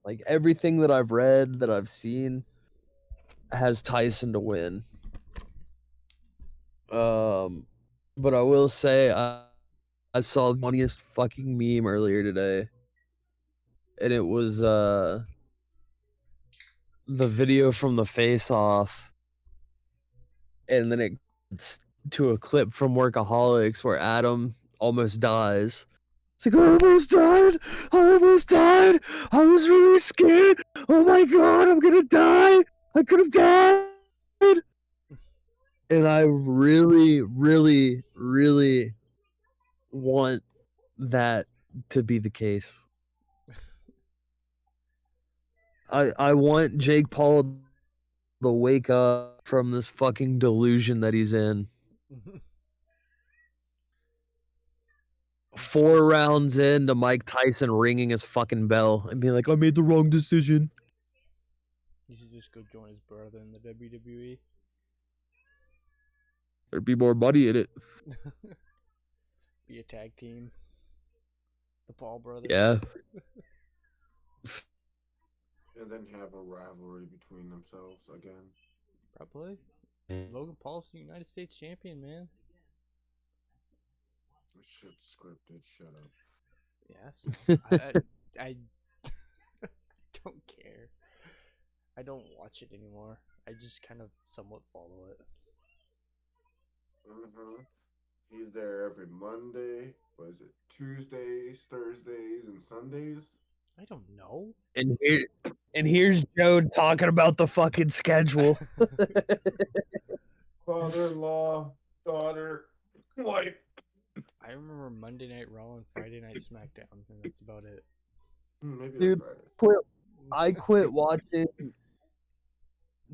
like everything that I've read, that I've seen, has Tyson to win. But I will say I saw the funniest fucking meme earlier today, and it was the video from the face off, and then it's to a clip from Workaholics where Adam almost dies. It's like, I almost died! I almost died! I was really scared! Oh my god, I'm gonna die! I could have died! And I really, really, really want that to be the case. I want Jake Paul to wake up from this fucking delusion that he's in. 4 rounds into Mike Tyson ringing his fucking bell and being like, I made the wrong decision. You should just go join his brother in the WWE. There'd be more money in it. Be a tag team. The Paul brothers. Yeah. And then have a rivalry between themselves again. Probably. Logan Paul's the United States champion, man. Shit scripted. Shut up. Yes. I don't care. I don't watch it anymore. I just kind of somewhat follow it. He's there every Monday. What is it? Tuesdays, Thursdays, and Sundays. I don't know. And here's Joe talking about the fucking schedule. Father-in-law, daughter, wife. I remember Monday Night Raw and Friday Night SmackDown, and that's about it. Maybe Dude, on Friday. I quit watching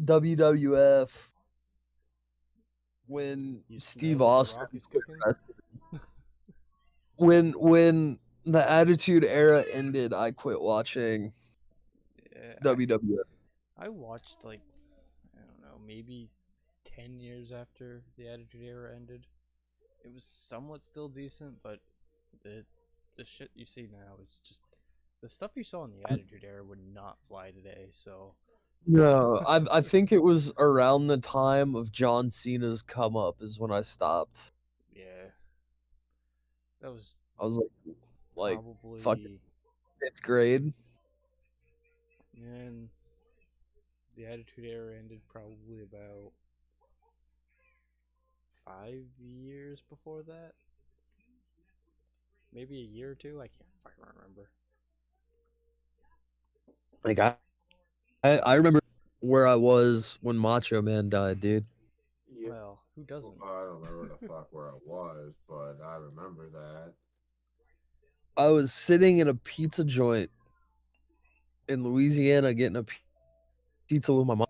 WWF when You Steve smell what The Austin Rock is cooking? when the Attitude Era ended, I quit watching Yeah, WWF. I watched like, I don't know, maybe 10 years after the Attitude Era ended. It was somewhat still decent, but the shit you see now is just the stuff you saw in the Attitude Era would not fly today. So No, I think it was around the time of John Cena's come up is when I stopped. yeah, that was I was like probably fucking 5th grade. and the Attitude Era ended probably about 5 years before that. Maybe a year or two. I can't fucking remember. Like I remember where I was when Macho Man died, dude. Yeah. Well, who doesn't? I don't remember the fuck where I was, but I remember that. I was sitting in a pizza joint in Louisiana getting a pizza with my mom.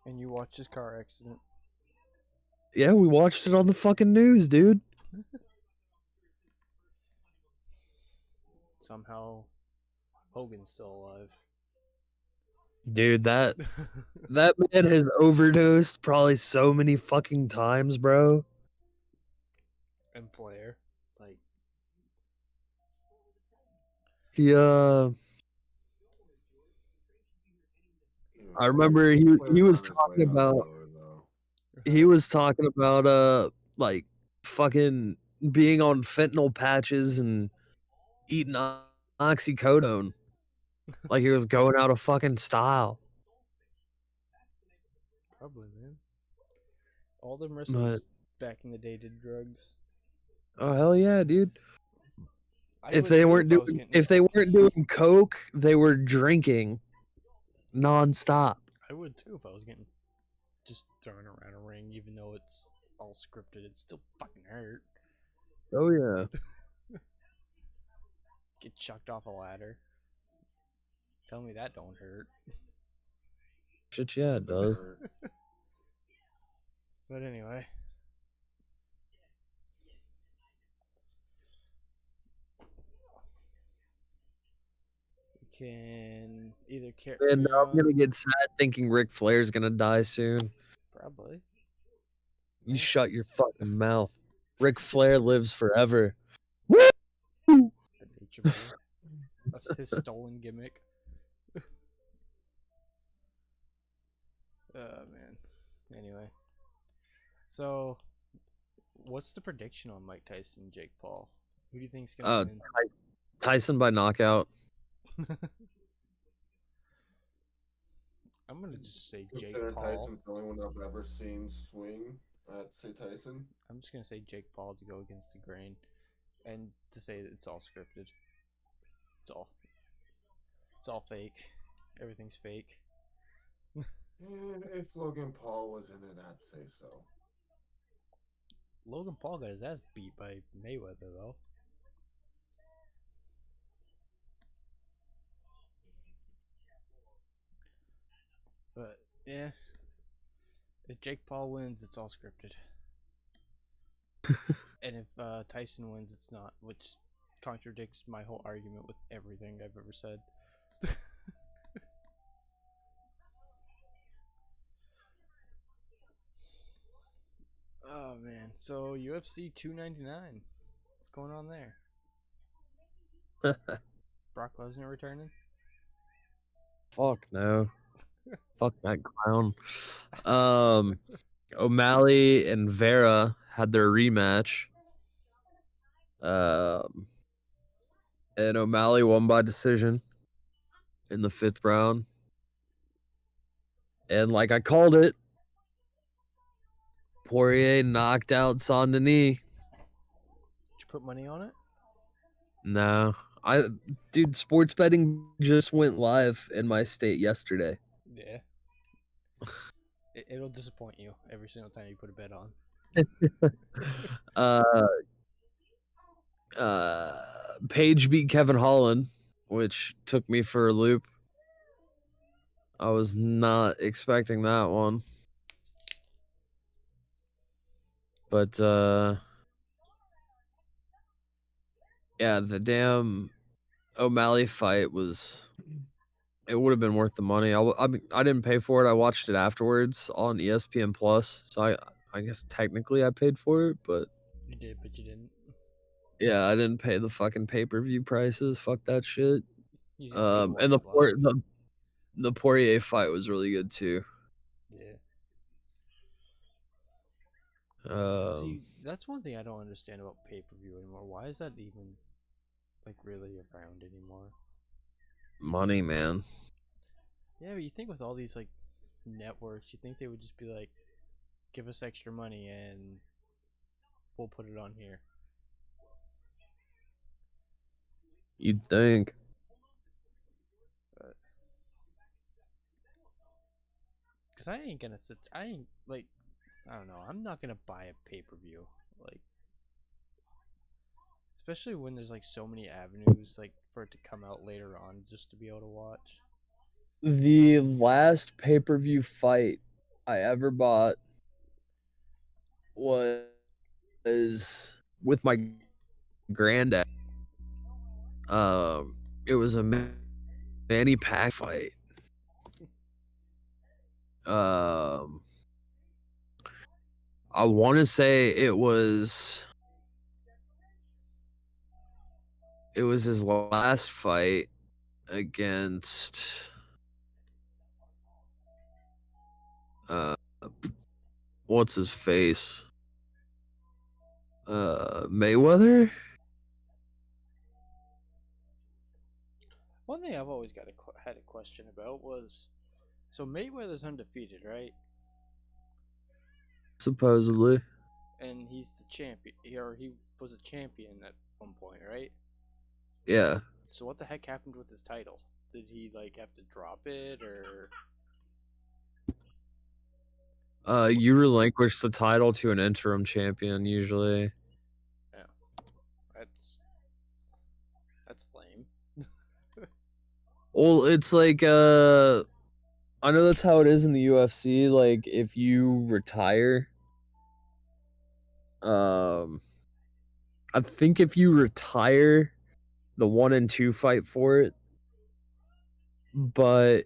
And you watched his car accident. Yeah, we watched it on the fucking news, dude. Somehow, Hogan's still alive. Dude, that man has overdosed probably so many fucking times, bro. And Flair, like, He I remember he was talking about like fucking being on fentanyl patches and eating oxycodone. Like he was going out of fucking style. probably, man. All them wrestlers back in the day did drugs. Oh hell yeah, dude. I If would they too weren't I was doing getting- if they weren't doing coke, they were drinking nonstop. I would too if I was getting just thrown around a ring, even though it's all scripted. It still fucking hurt. Oh yeah. Get chucked off a ladder. Tell me that don't hurt. Shit, yeah, it does. But anyway. can either carry And now I'm gonna on. get sad thinking Ric Flair's gonna die soon. Probably. You Yeah. shut your fucking mouth. Ric Flair lives forever. Woo! The Nature Boy. That's his stolen gimmick. Oh man. Anyway, so what's the prediction on Mike Tyson and Jake Paul? Who do you think's gonna win? Tyson by knockout. I'm gonna just say Jake Consider Paul. Tyson's the only one I've ever seen swing. I'd say Tyson. I'm just gonna say Jake Paul to go against the grain, and to say that it's all scripted. It's all fake. Everything's fake. If Logan Paul was in it, I'd say so. Logan Paul got his ass beat by Mayweather though. But yeah, if Jake Paul wins, it's all scripted. And if Tyson wins, it's not, which contradicts my whole argument with everything I've ever said. Oh man, so UFC 299, what's going on there? Brock Lesnar returning? Fuck no. Fuck that clown. O'Malley and Vera had their rematch. And O'Malley won by decision in the 5th round. And like I called it, Poirier knocked out Saint Denis. Did you put money on it? No. Dude, sports betting just went live in my state yesterday. Yeah. It'll disappoint you every single time you put a bet on. Paige beat Kevin Holland, which took me for a loop. I was not expecting that one. But yeah, the damn O'Malley fight was, it would have been worth the money. I mean, I didn't pay for it. I watched it afterwards on ESPN Plus. So I guess technically I paid for it, but You did, but you didn't. yeah, I didn't pay the fucking pay-per-view prices. Fuck that shit. You didn't need to And watch live. the Poirier fight was really good too. Yeah. Um, See, that's one thing I don't understand about pay-per-view anymore. Why is that even like really around anymore? money, man. Yeah, but you think with all these like networks, you think they would just be like, give us extra money and we'll put it on here. You'd think. Cause I ain't gonna sit. I ain't like. I don't know. I'm not gonna buy a pay-per-view. Like, especially when there's like so many avenues like for it to come out later on just to be able to watch. The last pay-per-view fight I ever bought was with my granddad. It was a Manny Pac fight. I want to say it was his last fight against what's his face? Mayweather? One thing I've always had a question about was, so Mayweather's undefeated, right? Supposedly. And he's the champion, or he was a champion at one point, right? Yeah. So what the heck happened with his title? Did he like have to drop it, or? You relinquish the title to an interim champion usually. Yeah, that's lame. Well, it's like I know that's how it is in the UFC. Like if you retire, I think if you retire the 1 and 2 fight for it, but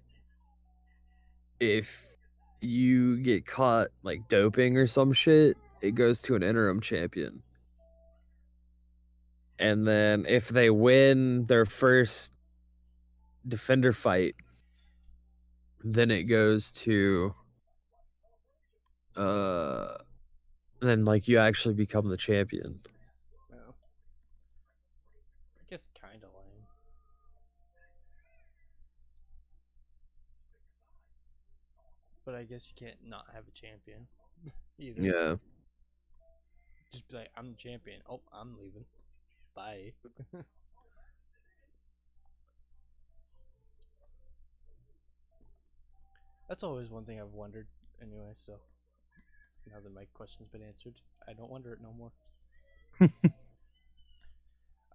if you get caught like doping or some shit, it goes to an interim champion. And then if they win their first defender fight, then it goes to then like you actually become the champion. No. I guess kind of lame. But I guess you can't not have a champion either. Yeah. Just be like, I'm the champion. Oh, I'm leaving. Bye. That's always one thing I've wondered anyway, so now that my question's been answered, I don't wonder it no more.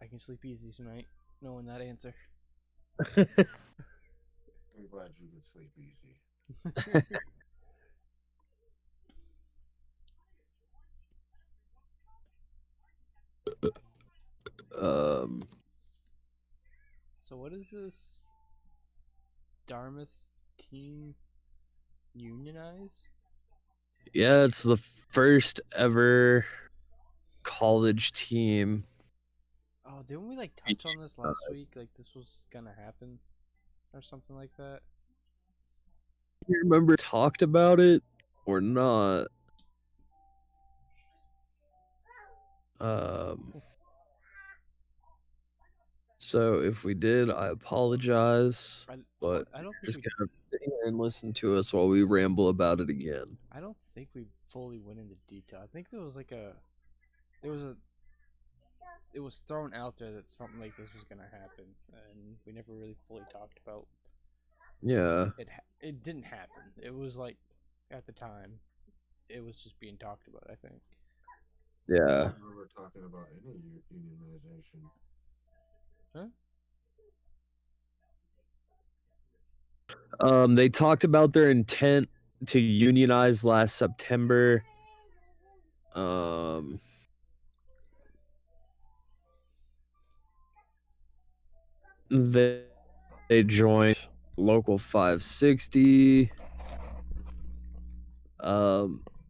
I can sleep easy tonight knowing that answer. I'm glad you can sleep easy. So what is this Dartmouth team unionize? Yeah, it's the first ever college team. Oh, didn't we like touch on this last week? Like this was gonna happen or something like that? You remember talked about it or not? So if we did, I apologize. But I don't think just we kind of sit here and listen to us while we ramble about it again. I don't think we fully went into detail. I think there was like it was thrown out there that something like this was gonna happen, and we never really fully talked about. Yeah. It didn't happen. It was like at the time, it was just being talked about. I think. I Yeah. don't remember talking about any unionization. Huh? They talked about their intent to unionize last September. They joined Local 560.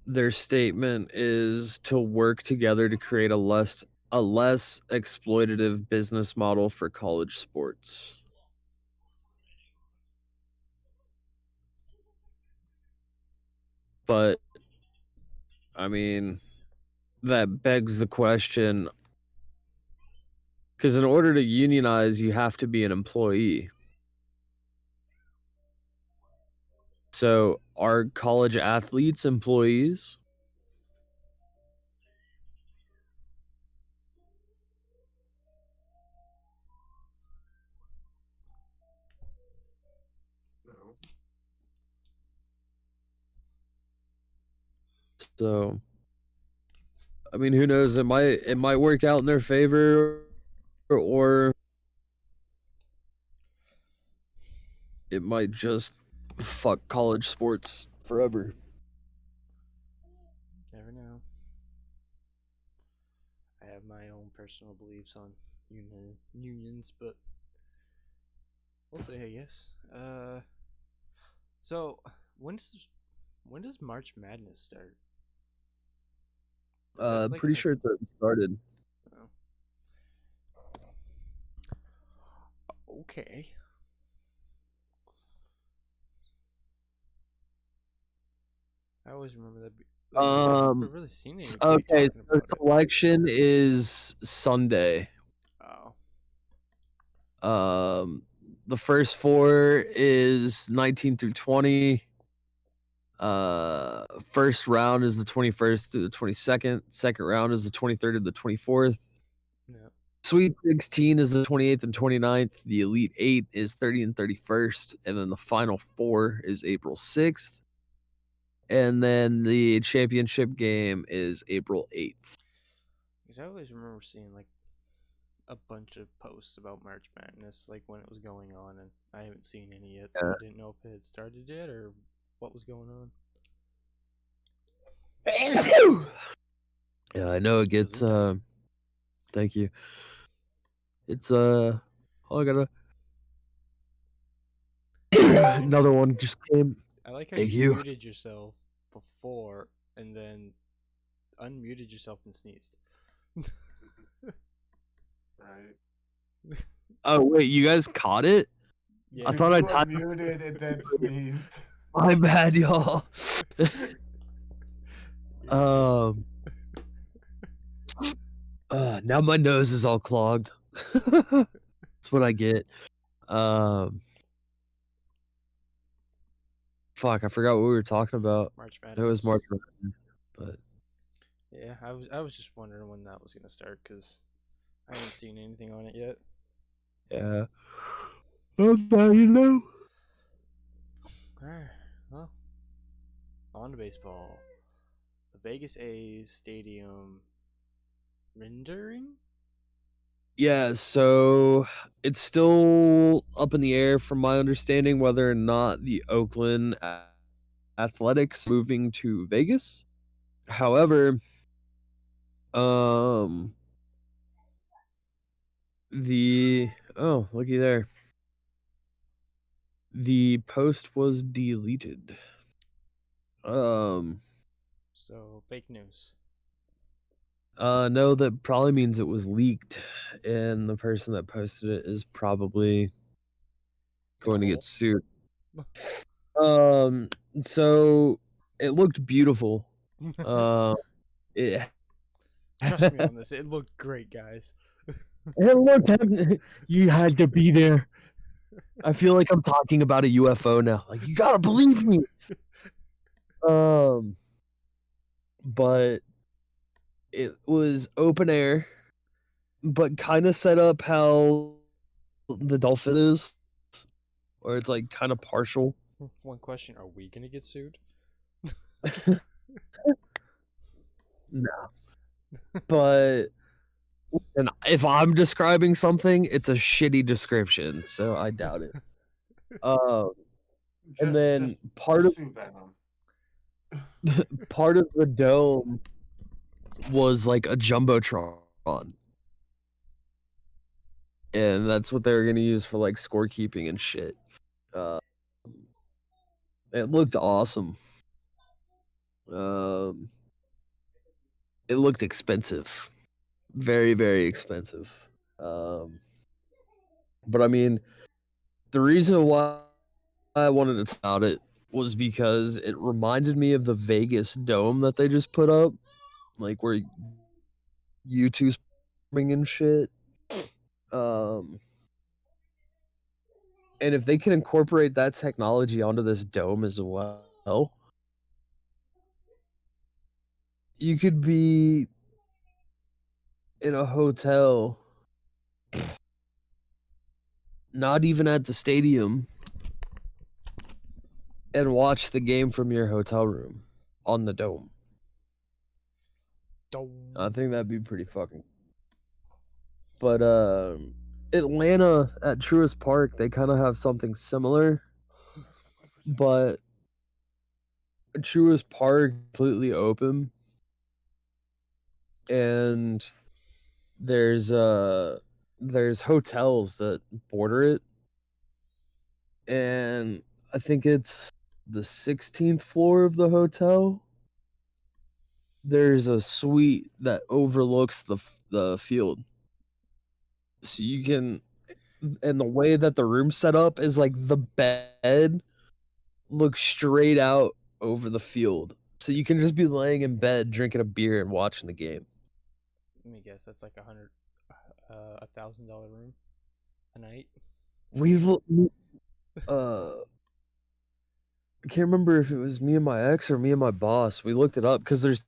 Their statement is to work together to create a less exploitative business model for college sports. But I mean, that begs the question, because in order to unionize, you have to be an employee. So are college athletes employees? No. So I mean, who knows? It might work out in their favor, or it might just fuck college sports forever. Never know. I have my own personal beliefs on unions, but we'll see. I guess. So when does March Madness start? Is that like Pretty in sure it's already started. Okay. I always remember that. I've never really seen anybody Okay, talking so about it. selection is Sunday. Oh. The first four is 19 through 20. First round is the 21st through the 22nd. Second round is the 23rd to the 24th. Yeah. Sweet 16 is the 28th and 29th. The Elite 8 is 30 and 31st. And then the Final Four is April 6th. And then the championship game is April 8th. Because I always remember seeing like a bunch of posts about March Madness, like when it was going on, and I haven't seen any yet, so I didn't know if it had started yet or what was going on. Yeah, I know it gets thank you. It's oh, I gotta Another one just came. I like how Thank you you. muted yourself before and then unmuted yourself and sneezed. Right? Oh wait, you guys caught it? Yeah. I thought I You typed. unmuted and then sneezed. My bad, y'all. um. Now my nose is all clogged. That's what I get. Um. Fuck, I forgot what we were talking about. March It was Madness. March Madness, but Yeah, I was just wondering when that was gonna start because I haven't seen anything on it yet. yeah. Now you know. Alright, well, on to baseball. The Vegas A's stadium rendering? Yeah, so it's still up in the air from my understanding whether or not the Oakland Athletics moving to Vegas. However, um the oh, looky there. The post was deleted. Um So fake news. no, that probably means it was leaked and the person that posted it is probably going to hole? get sued. So it looked beautiful. It Trust me on this. It looked great, guys. it looked you had to be there. I feel like I'm talking about a UFO now. Like you gotta believe me. But it was open air, but kind of set up how the dolphin is, or it's like kind of partial. One question: are we gonna get sued? No, but and if I'm describing something, it's a shitty description, so I doubt it. And then part of sue Venom. part of the dome was like a jumbotron, and that's what they were gonna use for like scorekeeping and shit. Uh, it looked awesome. It looked expensive, very very expensive. But I mean, the reason why I wanted to talk about it was because it reminded me of the Vegas dome that they just put up, like where U2's bringing shit. And if they can incorporate that technology onto this dome as well, you could be in a hotel, not even at the stadium, and watch the game from your hotel room on the dome. I think that'd be pretty fucking. But Atlanta at Truist Park, they kind of have something similar, but Truist Park completely open, and there's hotels that border it, and I think it's the 16th floor of the hotel. There's a suite that overlooks the field, so you can. And the way that the room's set up is like the bed looks straight out over the field, so you can just be laying in bed drinking a beer and watching the game. Let me guess. That's like $1,000 room a night. I can't remember if it was me and my ex or me and my boss. We looked it up because there's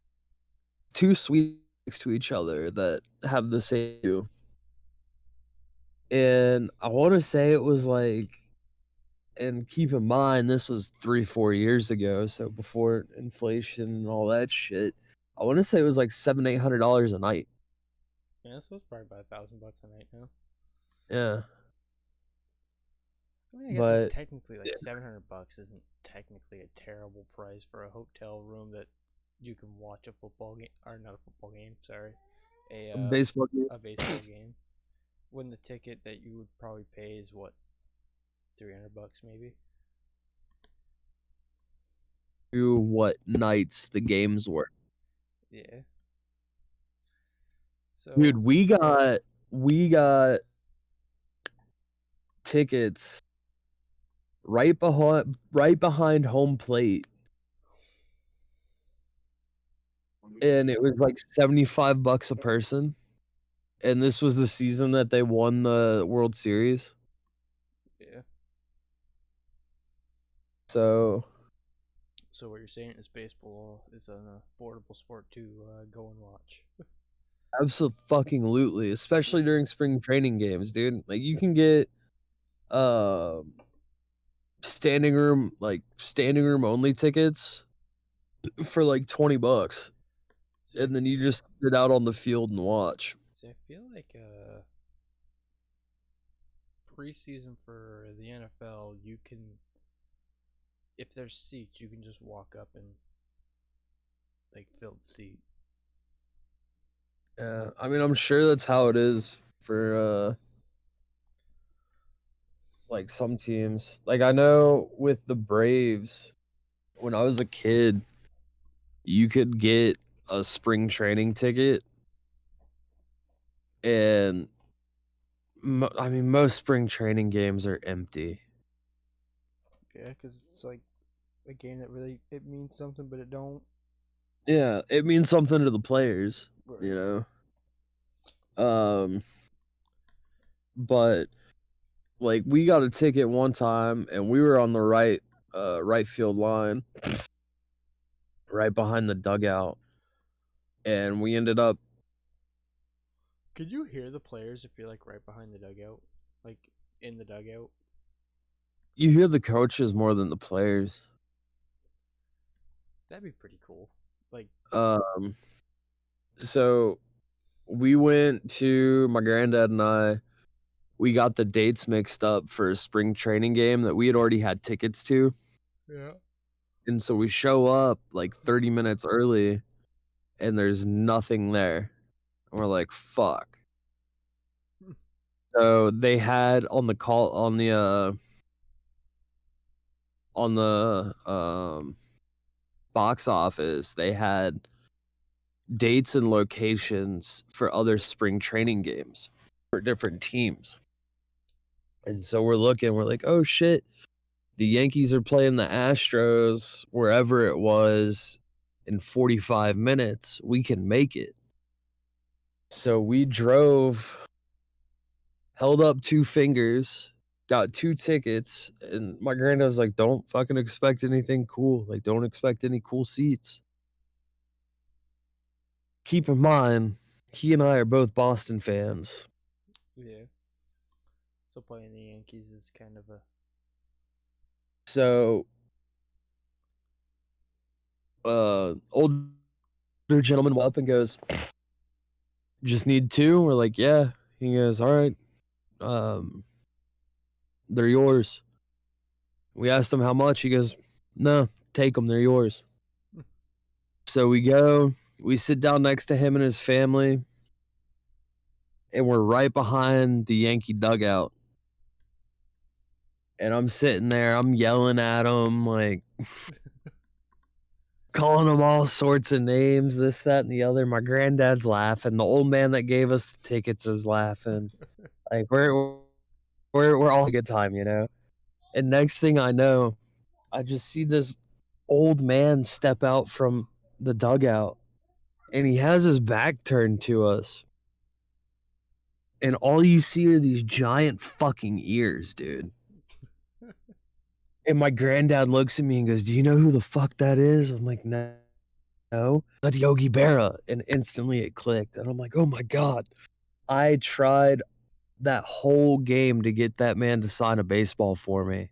two suites next to each other that have the same view. And I want to say it was like, and keep in mind, this was 3-4 years ago, so before inflation and all that shit. I want to say it was like $700-800 a night. Yeah, so it's probably about $1,000 a night now. Yeah, I mean, I guess but it's technically like $700 isn't technically a terrible price for a hotel room that you can watch a football game, or not a football game, sorry, baseball game. a baseball game. When the ticket that you would probably pay is what, $300 maybe. what nights the games were. Yeah. So Dude, we got tickets right behind home plate, and it was like $75 a person. And this was the season that they won the World Series. yeah. So So what you're saying is baseball is an affordable sport to go and watch. absolutely, especially during spring training games, dude. Like you can get standing room only tickets for like $20, See, and then you just sit out on the field and watch. I feel like preseason for the NFL, you can, if there's seats, you can just walk up and like fill the seat. Yeah, I mean, I'm sure that's how it is for like some teams. Like I know with the Braves, when I was a kid, you could get a spring training ticket, and I mean, most spring training games are empty. Yeah, because it's like a game that really it means something, but it don't. Yeah, it means something to the players, Right. you know. But like we got a ticket one time, and we were on the right field line, right behind the dugout, and we ended up. Could you hear the players if you're like right behind the dugout, like in the dugout? You hear the coaches more than the players. That'd be pretty cool. Like, So we went to my granddad and I. We got the dates mixed up for a spring training game that we had already had tickets to. yeah. And so we show up like 30 minutes early, and there's nothing there. And we're like, fuck. So they had on the box office, they had dates and locations for other spring training games for different teams. And so we're looking, we're like, oh shit, the Yankees are playing the Astros wherever it was in 45 minutes. We can make it. So we drove, held up two fingers, got two tickets, and my granddad was like, don't fucking expect anything cool. Like, don't expect any cool seats. Keep in mind, he and I are both Boston fans. Yeah. So playing the Yankees is kind of a So, older gentleman went up and goes, just need two? We're like, yeah. He goes, all right. They're yours. We asked him how much. He goes, no, take them. They're yours. So we go, we sit down next to him and his family, and we're right behind the Yankee dugout. And I'm sitting there, I'm yelling at him, like calling him all sorts of names, this, that, and the other. My granddad's laughing. The old man that gave us the tickets was laughing. Like we're all a good time, you know. And next thing I know, I just see this old man step out from the dugout, and he has his back turned to us. And all you see are these giant fucking ears, dude. And my granddad looks at me and goes, do you know who the fuck that is? I'm like, no. That's Yogi Berra. And instantly it clicked. And I'm like, oh my God. I tried that whole game to get that man to sign a baseball for me.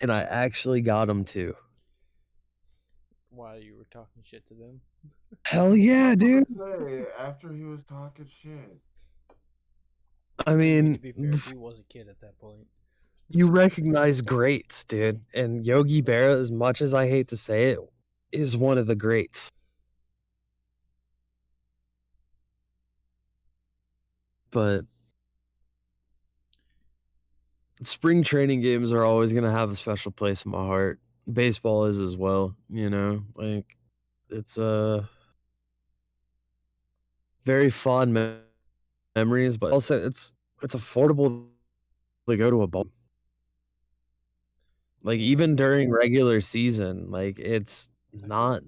And I actually got him to. while you were talking shit to them. Hell yeah, dude. Say, after he was talking shit. I To mean, be fair, he was a kid at that point. you recognize greats, dude. And Yogi Berra, as much as I hate to say it, is one of the greats. But spring training games are always going to have a special place in my heart. baseball is as well, like it's very fond memories, but also it's affordable to go to a ball. Like Yeah, even during regular season, like it's I feel not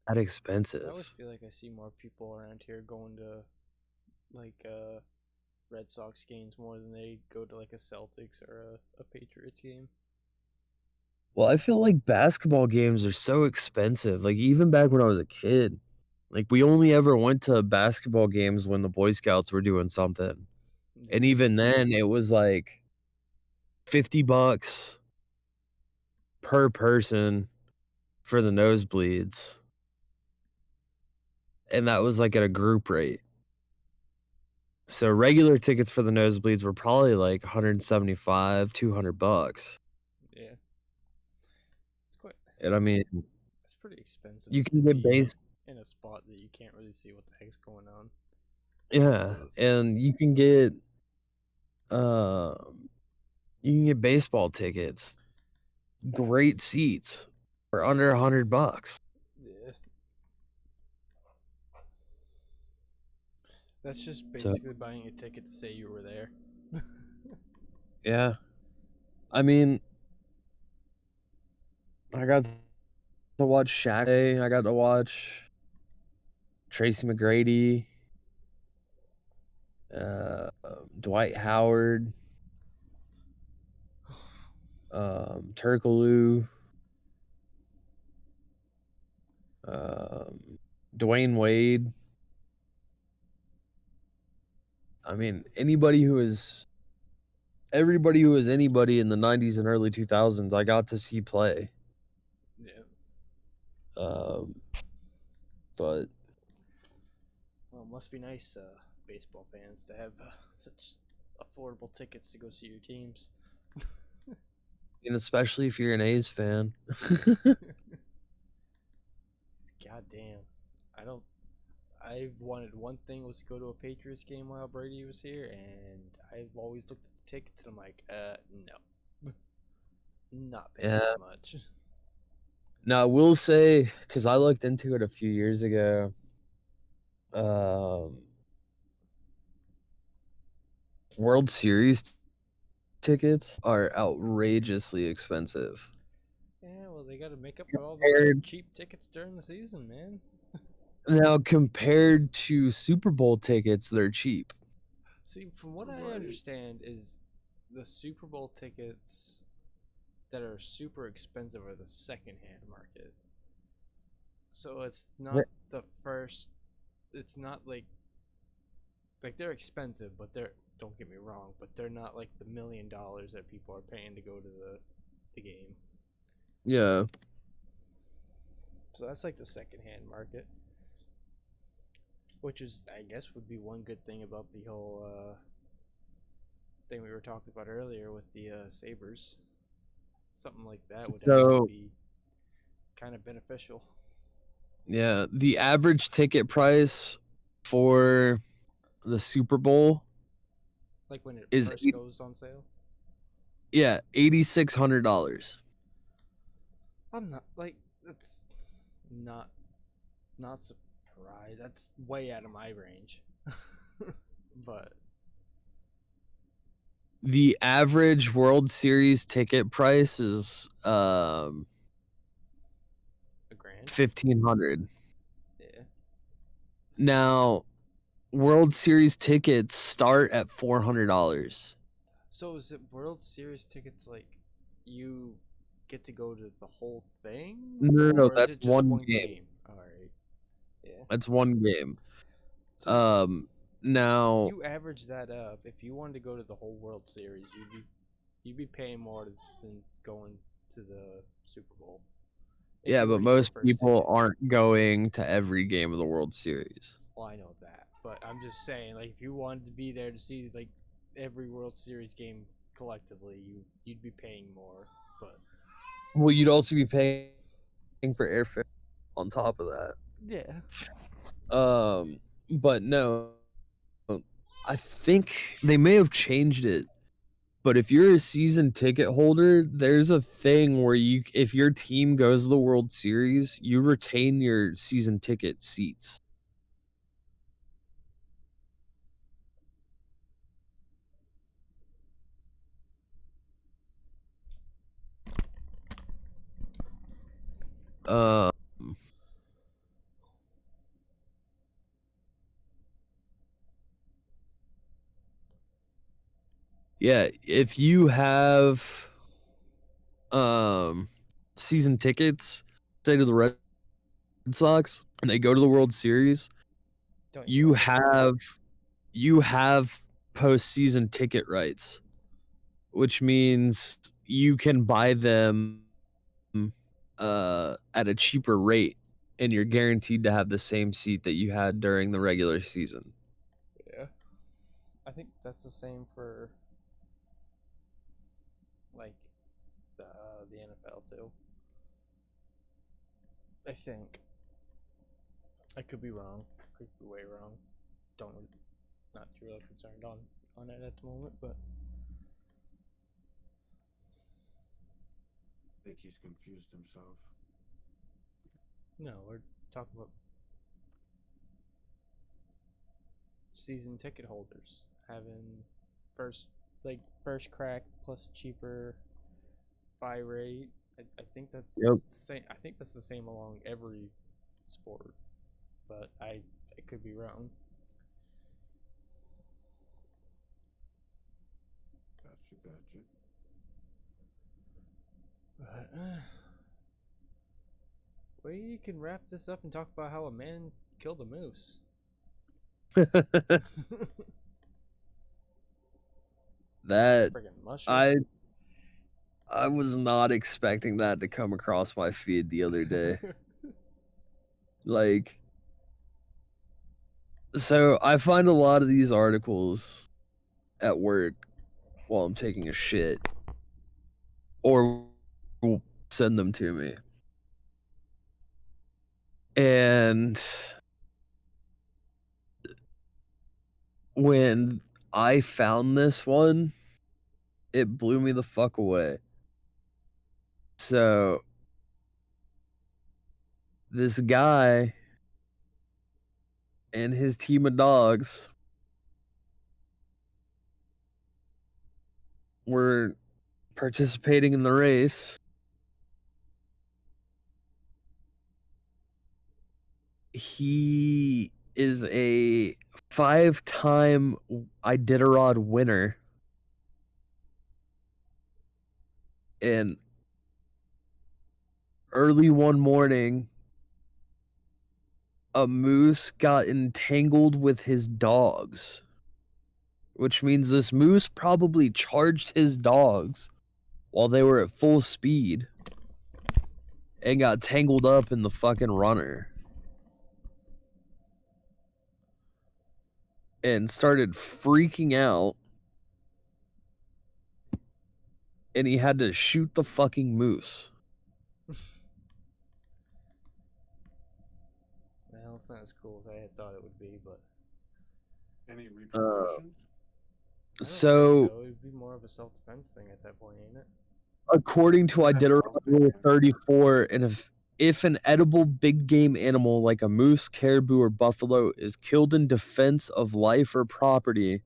that I expensive. always feel like I see more people around here going to like Red Sox games more than they go to like a Celtics or a Patriots game. Well, I feel like basketball games are so expensive. Like even back when I was a kid, like we only ever went to basketball games when the Boy Scouts were doing something. And Yeah. even then it was like $50 per person for the nosebleeds. And that was like at a group rate. So regular tickets for the nosebleeds were probably like 175, $200. Yeah. It's quite And I mean, it's pretty expensive you to can get be base in a spot that you can't really see what the heck's going on. yeah, and um you can get baseball tickets, great seats for under $100. Yeah. That's just So basically buying a ticket to say you were there. yeah. I mean, I got to watch Shaq. I got to watch Tracy McGrady, Dwight Howard, Turkaloo, Dwayne Wade. I mean, everybody who was anybody in the 90s and early 2000s, I got to see play. Yeah. But Well, it must be nice, baseball fans, to have such affordable tickets to go see your teams. and especially if you're an A's fan. God damn. I don't. I've wanted one thing was to go to a Patriots game while Brady was here, and I've always looked at the tickets and I'm like, no. Not paying Yeah. that much. Now, I will say, because I looked into it a few years ago, World Series tickets are outrageously expensive. Yeah, well, they got to make up for all the Compared, cheap tickets during the season, man. now, compared to Super Bowl tickets, they're cheap. See, from what I Right. understand, is the Super Bowl tickets that are super expensive are the secondhand market. So it's not the first. It's not like they're expensive, but they're, don't get me wrong, but they're not like the $1 million that people are paying to go to the game. Yeah. So that's like the secondhand market, which is, I guess, would be one good thing about the whole thing we were talking about earlier with the Sabres. Something like that would actually So, be kind of beneficial. yeah, the average ticket price for the Super Bowl Like when it is first goes on sale. $8,600. I'm not like that's not not surprised. That's way out of my range. But The average World Series ticket price is $1,000. 1,500. Yeah. Now, World Series tickets start at $400. So is it World Series tickets like you get to go to the whole thing, No, or is that's it just one one game. game? All right. Yeah. That's one game. So Now, you average that up. If you wanted to go to the whole World Series, you'd be paying more than going to the Super Bowl. If yeah, you were but to get a most first people ticket. aren't going to every game of the World Series. Well, I know that, but I'm just saying, like, if you wanted to be there to see like every World Series game collectively, you'd be paying more. But Well, you'd also be paying for airfare on top of that. yeah, But no, I think they may have changed it But if you're a season ticket holder, there's a thing where if your team goes to the World Series, you retain your season ticket seats. Um, yeah, if you have season tickets, say to the Red Sox, and they go to the World Series, Don't you own it? have postseason ticket rights, which means you can buy them at a cheaper rate, and you're guaranteed to have the same seat that you had during the regular season. Yeah. I think that's the same for like the NFL too. I think. I could be wrong. Could be way wrong. Don't not too really concerned on it at the moment, but I think he's confused himself. no, we're talking about season ticket holders having first crack plus cheaper buy rate. I think that's Yep. the same. I think that's the same along every sport, but I could be wrong. Gotcha. But, we can wrap this up and talk about how a man killed a moose. That Friggin' mushroom. I was not expecting that to come across my feed the other day. Like, so I find a lot of these articles at work while I'm taking a shit, or will send them to me. And when I found this one, it blew me the fuck away. So this guy and his team of dogs were participating in the race. He is a 5-time Iditarod winner. And early one morning, a moose got entangled with his dogs, which means this moose probably charged his dogs while they were at full speed and got tangled up in the fucking runner and started freaking out, and he had to shoot the fucking moose. Well, it's not as cool as I had thought it would be, but Any repercussions? I don't So, think so. It would be more of a self-defense thing at that point, ain't it? according to That's what Iditarod I'm Rule thinking. 34, and if an edible big game animal like a moose, caribou, or buffalo is killed in defense of life or property,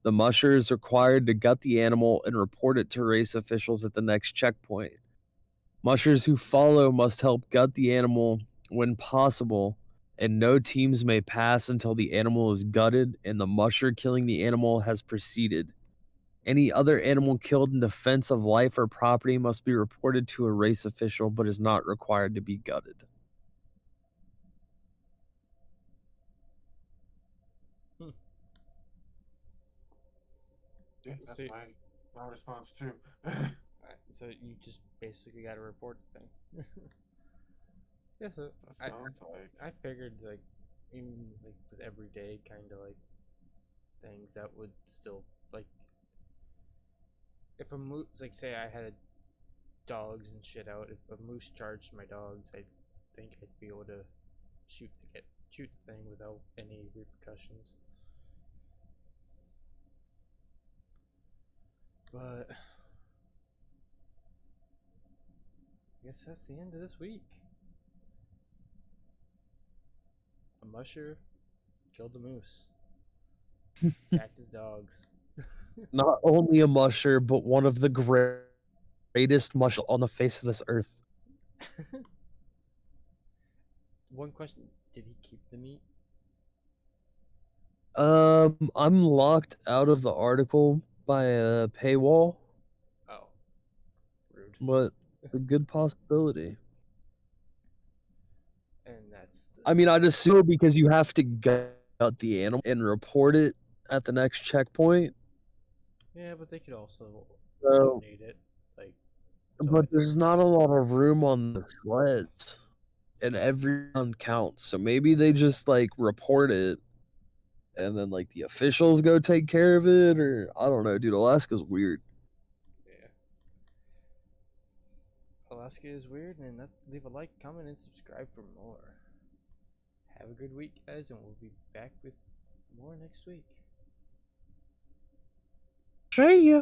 the musher is required to gut the animal and report it to race officials at the next checkpoint. Mushers who follow must help gut the animal when possible, and no teams may pass until the animal is gutted and the musher killing the animal has proceeded. Any other animal killed in defense of life or property must be reported to a race official but is not required to be gutted. Yeah, that's So, my response too. so you just basically got to report the thing. Yeah, so That sounds like. I figured like even like with everyday kind of like things that would still like if a moose like say I had dogs and shit out, if a moose charged my dogs, I think I'd be able to shoot the thing without any repercussions. But I guess that's the end of this week. A musher killed the moose. Attacked his dogs. Not only a musher, but one of the greatest mush on the face of this earth. One question: did he keep the meat? I'm locked out of the article by a paywall, Oh, rude. but a good possibility. And that's the, I mean, I'd assume because you have to gut the animal and report it at the next checkpoint. yeah, but they could also So, donate it, like. but there's not a lot of room on the sleds, and every one counts. So maybe they just like report it, and then like the officials go take care of it, or I don't know, dude. Alaska's weird. Yeah. Alaska is weird, and leave a like, comment, and subscribe for more. Have a good week, guys, and we'll be back with more next week. See ya.